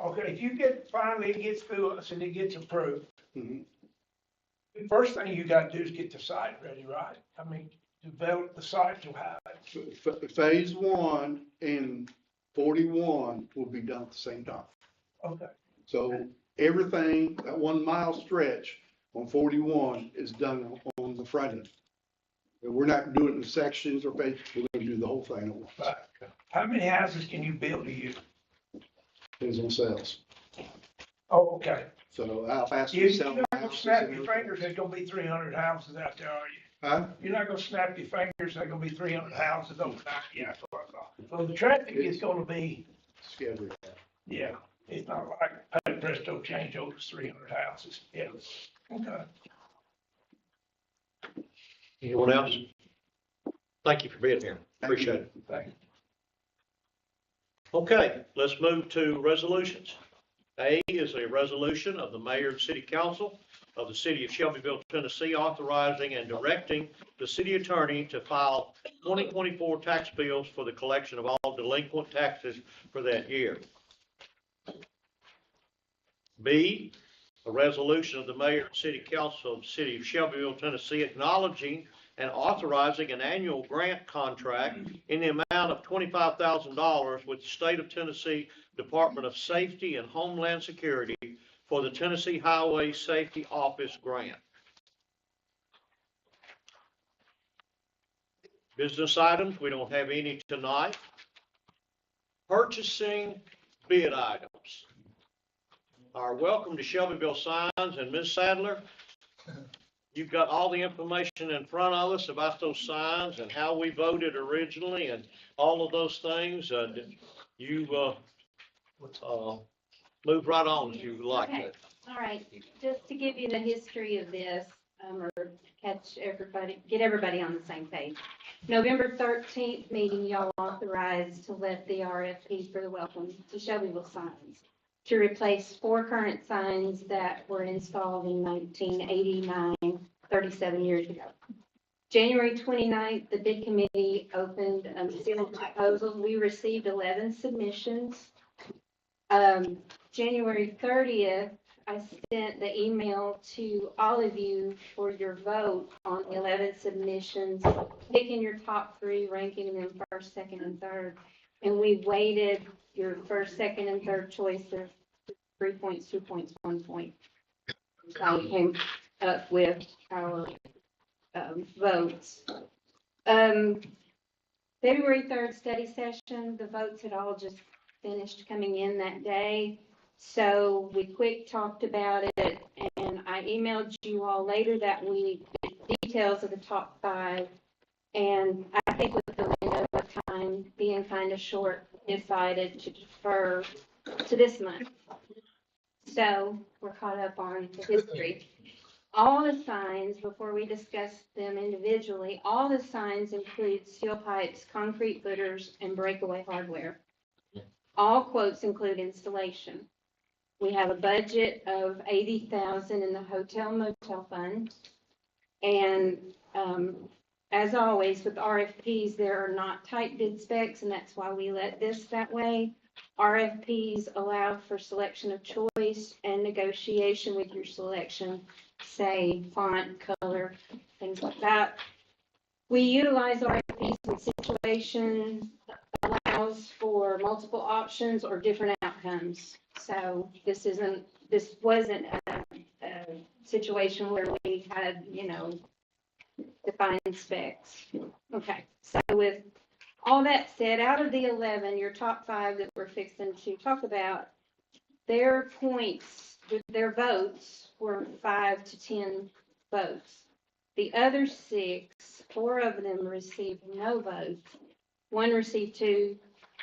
Okay, if you finally it gets through us and it gets approved, Mhm. the first thing you gotta do is get the site ready, right? I mean, develop the site to have it. Phase 1 and 41 will be done at the same time. Okay, So everything, that 1 mile stretch on 41 is done on the front end. And we're not doing it in sections or phase, we're gonna do the whole thing at once. right. How many houses can you build a year? Depends on sales. Oh, okay. So how fast You're we sell not gonna houses snap and your everything. fingers, there's gonna be 300 houses out there, are you? Huh? You're not gonna snap your fingers, there's gonna be 300 houses overnight, yeah, that's what I thought. So the traffic is gonna be, Schedule. yeah, it's not like pay presto change over 300 houses, yeah. Okay. Anyone else? Thank you for being here. Appreciate it. Thank you. Okay, let's move to resolutions. A is a resolution of the mayor and city council of the city of Shelbyville, Tennessee, authorizing and directing the city attorney to file 2024 tax bills for the collection of all delinquent taxes for that year. B, a resolution of the mayor and city council of the city of Shelbyville, Tennessee, acknowledging and authorizing an annual grant contract in the amount of $25,000 with the state of Tennessee Department of Safety and Homeland Security for the Tennessee Highway Safety Office grant. Business items, we don't have any tonight. Purchasing bid items. Our welcome to Shelbyville signs, and Ms. Sadler, you've got all the information in front of us about those signs and how we voted originally and all of those things. You move right on if you would like Okay. to. All right, just to give you the history of this, or get everybody on the same page. November 13th meeting, y'all authorized to let the RFP for the Welcome to Shelbyville signs to replace 4 current signs that were installed in 1989, 37 years ago. January 29th, the bid committee opened sealed proposals. We received 11 submissions. January 30th, I sent the email to all of you for your vote on the 11 submissions, picking your top 3, ranking them first, second, and third. And we weighted your first, second, and third choices, 3 points, 2 points, 1 point. So we came up with our votes. February 3rd study session, the votes had all just finished coming in that day. So we quick talked about it, and I emailed you all later that week the details of the top 5. And I think with the window of time being kind of short, decided to defer to this month. So we're caught up on the history. All the signs, before we discuss them individually, all the signs include steel pipes, concrete footers, and breakaway hardware. All quotes include installation. We have a budget of $80,000 in the hotel motel fund. And as always with RFPs, there are not tight bid specs, and that's why we let this that way. RFPs allow for selection of choice and negotiation with your selection, say font, color, things like that. We utilize RFPs in situations that allows for multiple options or different outcomes. So this wasn't a situation where we had, defined specs. Okay, so with all that said, out of the 11, your top 5 that we're fixing to talk about, their points, their votes were 5 to 10 votes. The other 6, 4 of them received no votes, one received 2,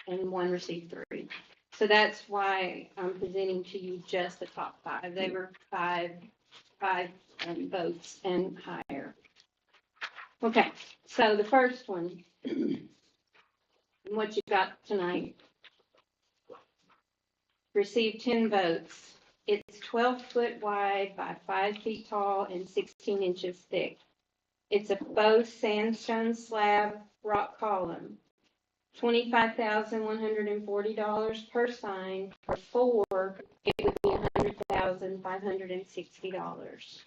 and one received 3. So that's why I'm presenting to you just the top 5. They were five votes and higher. Okay, so the first one, and what you got tonight, received 10 votes. It's 12 foot wide by 5 feet tall and 16 inches thick. It's a faux sandstone slab rock column. $25,140 per sign. For 4, it would be $100,560.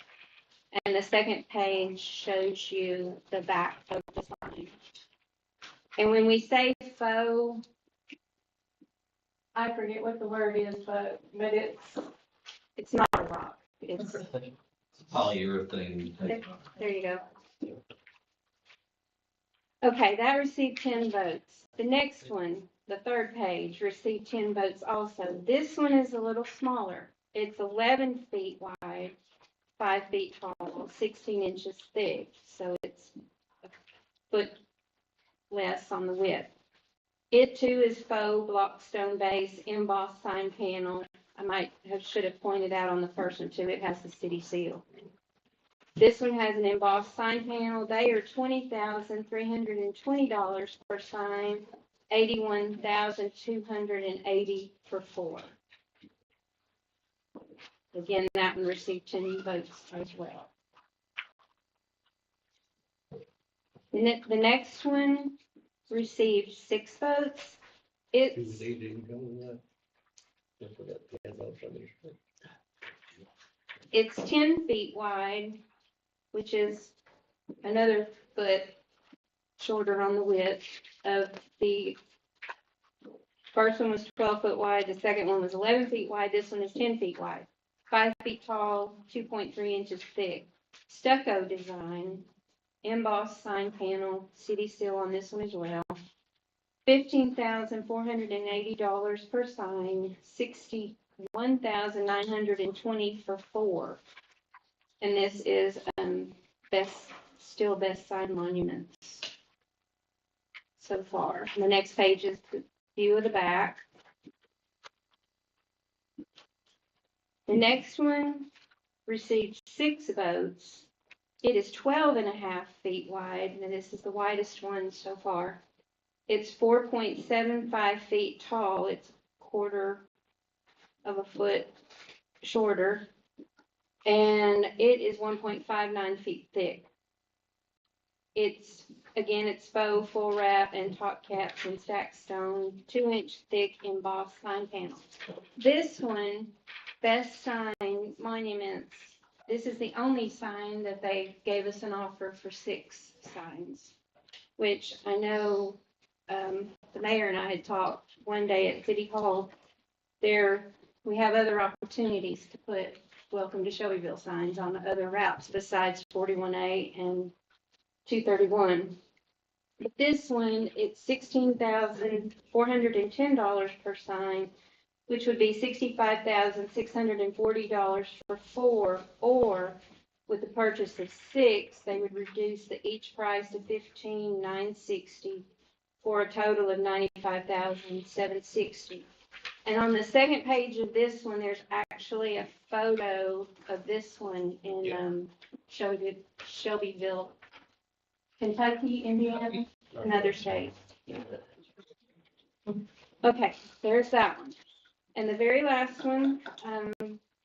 And the second page shows you the back of the sign. And when we say faux, I forget what the word is, but it's not a rock. It's Polyurethane. there you go. Okay, that received 10 votes. The next one, the third page, received 10 votes also. This one is a little smaller. It's 11 feet wide, 5 feet tall, 16 inches thick. So it's a foot less on the width. It too is faux block stone base, embossed sign panel. Should have pointed out on the first one too, it has the city seal. This one has an embossed sign panel. They are $20,320 per sign, $81,280 for 4. Again, that one received 10 votes as well. The next one received 6 votes. It's 10 feet wide, which is another foot shorter on the width of the first one was 12 foot wide, the second one was 11 feet wide, this one is 10 feet wide, 5 feet tall, 2.3 inches thick. Stucco design, embossed sign panel, city seal on this one as well. $15,480 per sign, $61,920 for 4. And this is best sign monuments so far. The next page is the view of the back. The next one received 6 votes. It is 12.5 feet wide, and this is the widest one so far. It's 4.75 feet tall. It's a quarter of a foot shorter, and it is 1.59 feet thick. It's faux full wrap and top caps and stacked stone, 2-inch thick embossed sign panel. This one, best sign monuments. This is the only sign that they gave us an offer for 6 signs, which I know the mayor and I had talked one day at City Hall. We have other opportunities to put Welcome to Shelbyville signs on other routes besides 41A and 231. But this one, it's $16,410 per sign, which would be $65,640 for 4, or with the purchase of 6, they would reduce the each price to $15,960 for a total of $95,760. And on the second page of this one, there's actually a photo of this one in Shelbyville, Kentucky, Indiana, another state. Okay, there's that one. And the very last one,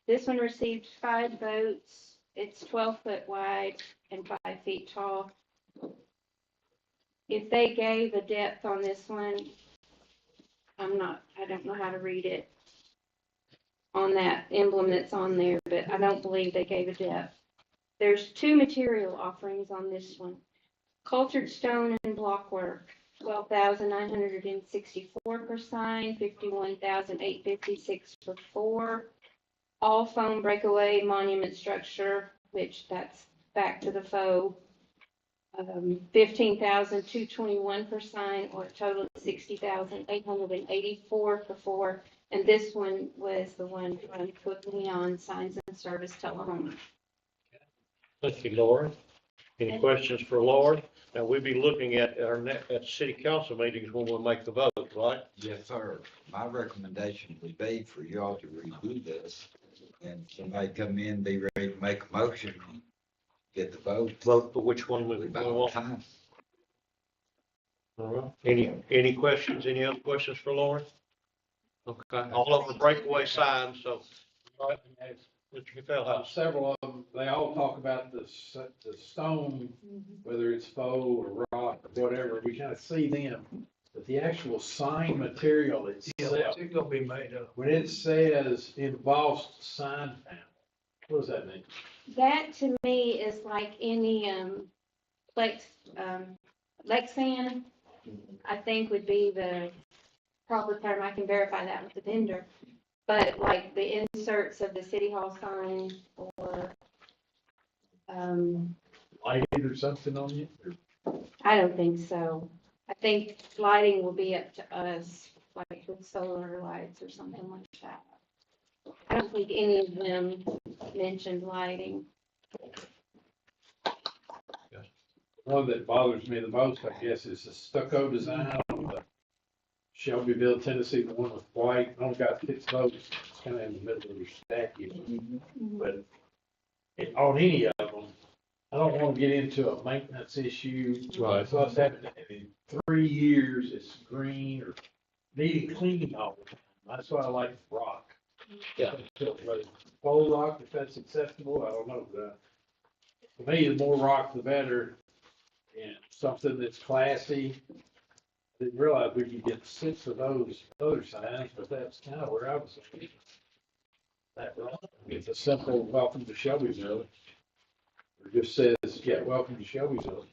this one received 5 votes. It's 12 foot wide and 5 feet tall. If they gave a depth on this one, I don't know how to read it on that emblem that's on there, but I don't believe they gave a depth. There's 2 material offerings on this one. Cultured stone and block work, $12,964 per sign, $51,856 for 4. All foam breakaway monument structure, which that's back to the faux, $15,221 per sign, or a total of $60,884 for 4. And this one was the one from Cook Leon Signs and Service Tullahoma. Thank you, Laura. Any questions for Laura? Now, we'll be looking at at city council meetings when we make the vote, right? Yes, sir. My recommendation would be for y'all to review this, and somebody come in, be ready to make a motion, get the vote. Vote for which one we About want. time. All right. Any questions, any other questions for Lauren? Okay, all of them are breakaway signs, so. All right, Mr. Feldhouse. Several of them, they all talk about the stone, whether it's faux or rock or whatever, we kind of see them. But the actual sign material Yeah, itself, what's it gonna be made of? when it says embossed sign panel, what does that mean? That to me is like any, Lexan, I think would be the proper term. I can verify that with the vendor. But like the inserts of the city hall sign or, Lighting or something on it? I don't think so. I think lighting will be up to us, like with solar lights or something like that. I don't think any of them mentioned lighting. One that bothers me the most, I guess, is the stucco design on the Shelbyville, Tennessee, the one with white, only got 6 votes, it's kind of in the middle of your stack, you know. But on any of them, I don't want to get into a maintenance issue. Right. So it's happened in 3 years, it's green or needing cleaning all the time. That's why I like rock. Yeah. Faux rock, if that's acceptable, I don't know. But for me, the more rock, the better. And something that's classy. I didn't realize we could get 6 of those other signs, but that's kind of where I was thinking. That rock, it's a simple welcome to Shelbyville. It just says, yeah, welcome to Shelbyville.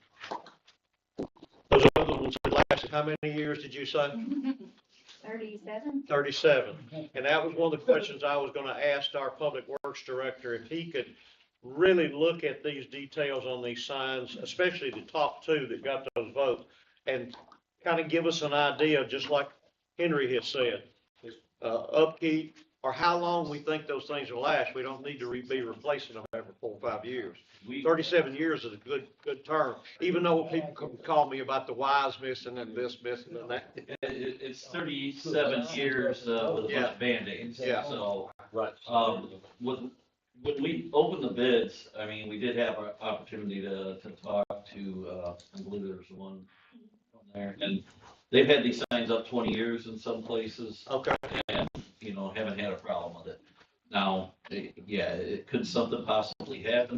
Those other ones that lasted, how many years did you say? 37? 37. And that was one of the questions I was gonna ask our public works director, if he could really look at these details on these signs, especially the top 2 that got those votes, and kind of give us an idea, just like Henry had said, upkeep, or how long we think those things will last. We don't need to be replacing them every 4 or 5 years. 37 years is a good term, even though people call me about the wires missing and this missing and that. It's 37 years, with a bunch of Band-Aids. Yeah. So, Right. when we opened the bids, I mean, we did have an opportunity to talk to, I believe there was one on there, and they've had these signs up 20 years in some places. Okay. And, haven't had a problem with it. Now, could something possibly happen?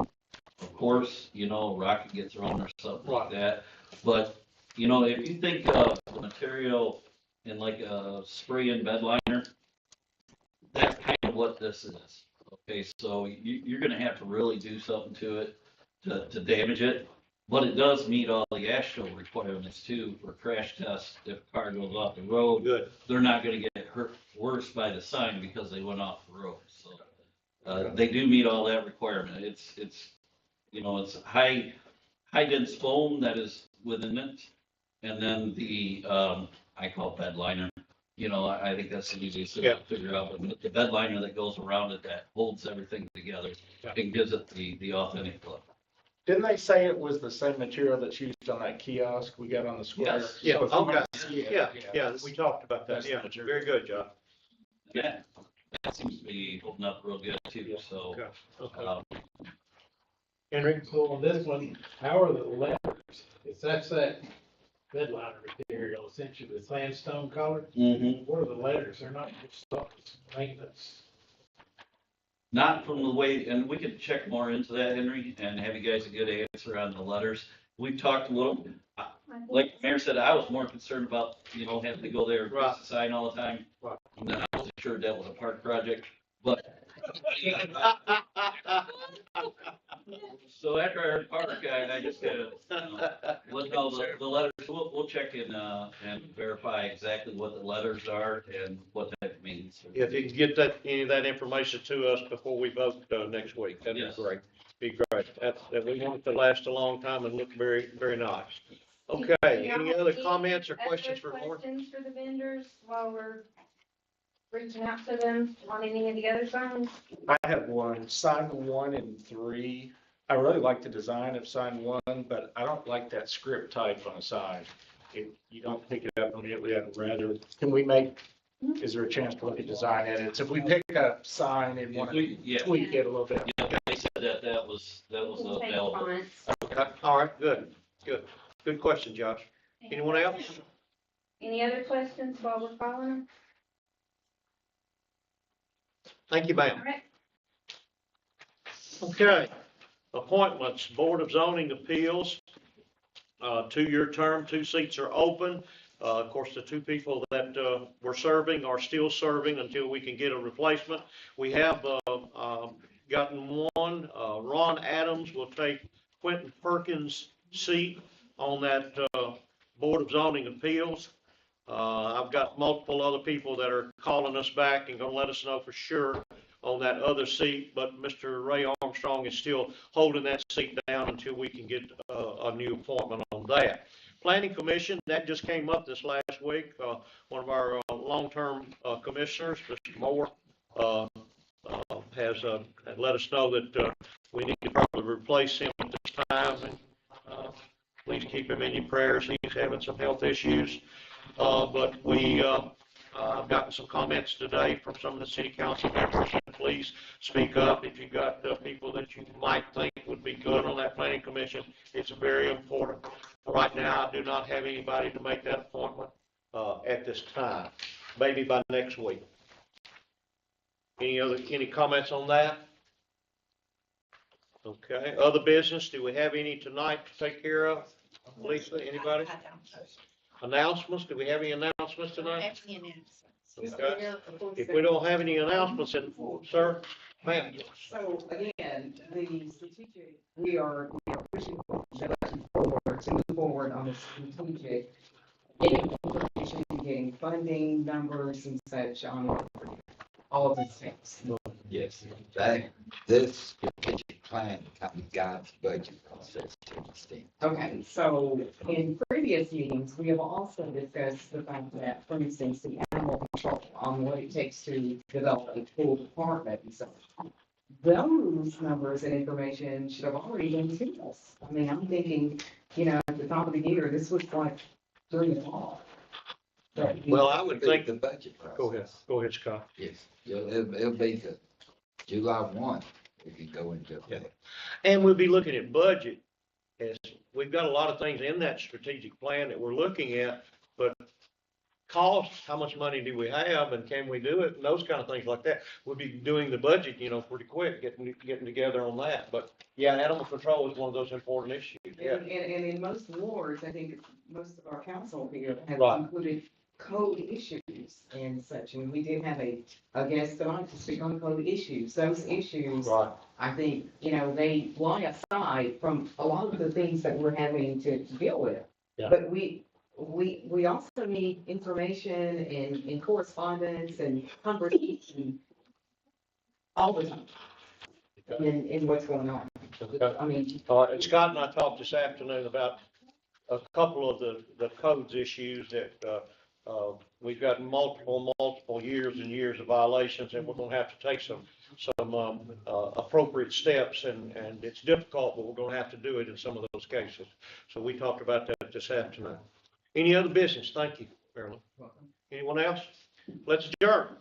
Of course, a rocket get thrown or something like that. But, if you think of the material in like a spray-in bed liner, that's kind of what this is. Okay, so you're gonna have to really do something to it to damage it. But it does meet all the ASHTO requirements too for crash tests. If a car goes off the road, Good. they're not gonna get hurt worse by the sign because they went off the road. So, they do meet all that requirement. It's high dense foam that is within it. And then the, I call it bed liner. I think that's the easiest thing to figure out, but the bed liner that goes around it that holds everything together and gives it the authentic look. Didn't they say it was the same material that's used on that kiosk we got on the square? Yes. Yeah, So okay. Yeah, we talked about that. Yeah, very good, John. Yeah, that seems to be holding up real good too, so. Okay. Henry? So on this one, how are the letters? If that's that bed liner material, essentially the sandstone color, what are the letters? They're not just stuff, it's maintenance. Not from the way, and we could check more into that, Henry, and have you guys a good answer on the letters. We've talked a little, like the mayor said, I was more concerned about, having to go there and press the sign all the time. Right. And then I was assured that was a park project, but. So after I heard park guy, and I just kind of, let know the letters, we'll check in, and verify exactly what the letters are and what that means. If you can get any of that information to us before we vote next week, that'd be great. Be great. We want it to last a long time and look very, very nice. Okay, any other comments or questions for Lauren? Questions for the vendors while we're reaching out to them on any of the other signs? I have one, sign 1 and 3, I really like the design of sign one, but I don't like that script type on the side. You don't pick it up immediately, I'd rather, is there a chance to look at design edits? If we pick a sign and want to Yeah. tweak it a little bit. Yeah, they said that was We'll take available. fonts. Okay, all right, good. Good question, Josh. Anyone else? Any other questions while we're calling them? Thank you, ma'am. All right. Okay, appointments, Board of Zoning Appeals, 2-year term, 2 seats are open. Of course, the 2 people that were serving are still serving until we can get a replacement. We have gotten one, Ron Adams will take Quentin Perkins' seat on that Board of Zoning Appeals. I've got multiple other people that are calling us back and gonna let us know for sure on that other seat, but Mr. Ray Armstrong is still holding that seat down until we can get a new appointment on that. Planning Commission, that just came up this last week. One of our long-term commissioners, Mr. Moore, has let us know that we need to probably replace him at this time, and please keep him in your prayers. He's having some health issues. But we I've gotten some comments today from some of the city council members. Please speak up if you've got people that you might think would be good on that planning commission. It's very important. Right now, I do not have anybody to make that appointment at this time. Maybe by next week. Any comments on that? Okay. Other business? Do we have any tonight to take care of? Lisa, anybody? Announcements? Do we have any announcements tonight? Okay. If we don't have any announcements, then, sir, ma'am. So again, the strategic, we are pushing forward to move forward on the strategic, getting information, getting funding numbers and such on all of these things. Yes, this strategic plan guides budget process to an extent. Okay, so in previous meetings, we have also discussed the fact that, for instance, the animal control on what it takes to develop a full department and so those numbers and information should have already been to us. I mean, I'm thinking, at the top of the year, this was like 3 o'clock. Well, I would think The budget process. Go ahead, Scott. Yes, it'll be the July 1, we can go into Yeah. it. And we'll be looking at budget, as we've got a lot of things in that strategic plan that we're looking at, but cost, how much money do we have and can we do it, and those kind of things like that. We'll be doing the budget, pretty quick, getting together on that. But yeah, animal control is one of those important issues. Yeah. And in most wards, I think most of our council here has Right. included code issues and such. And we did have a guest tonight to speak on code issues. Those issues, Right. I think, they lie aside from a lot of the things that we're having to deal with. Yeah. But we also need information and correspondence and conversation all the time in what's going on. Okay. I mean, And Scott and I talked this afternoon about a couple of the codes issues that we've got multiple years and years of violations, and we're gonna have to take some appropriate steps, and it's difficult, but we're gonna have to do it in some of those cases. So we talked about that this afternoon. Any other business? Thank you, Marilyn. Anyone else? Let's adjourn.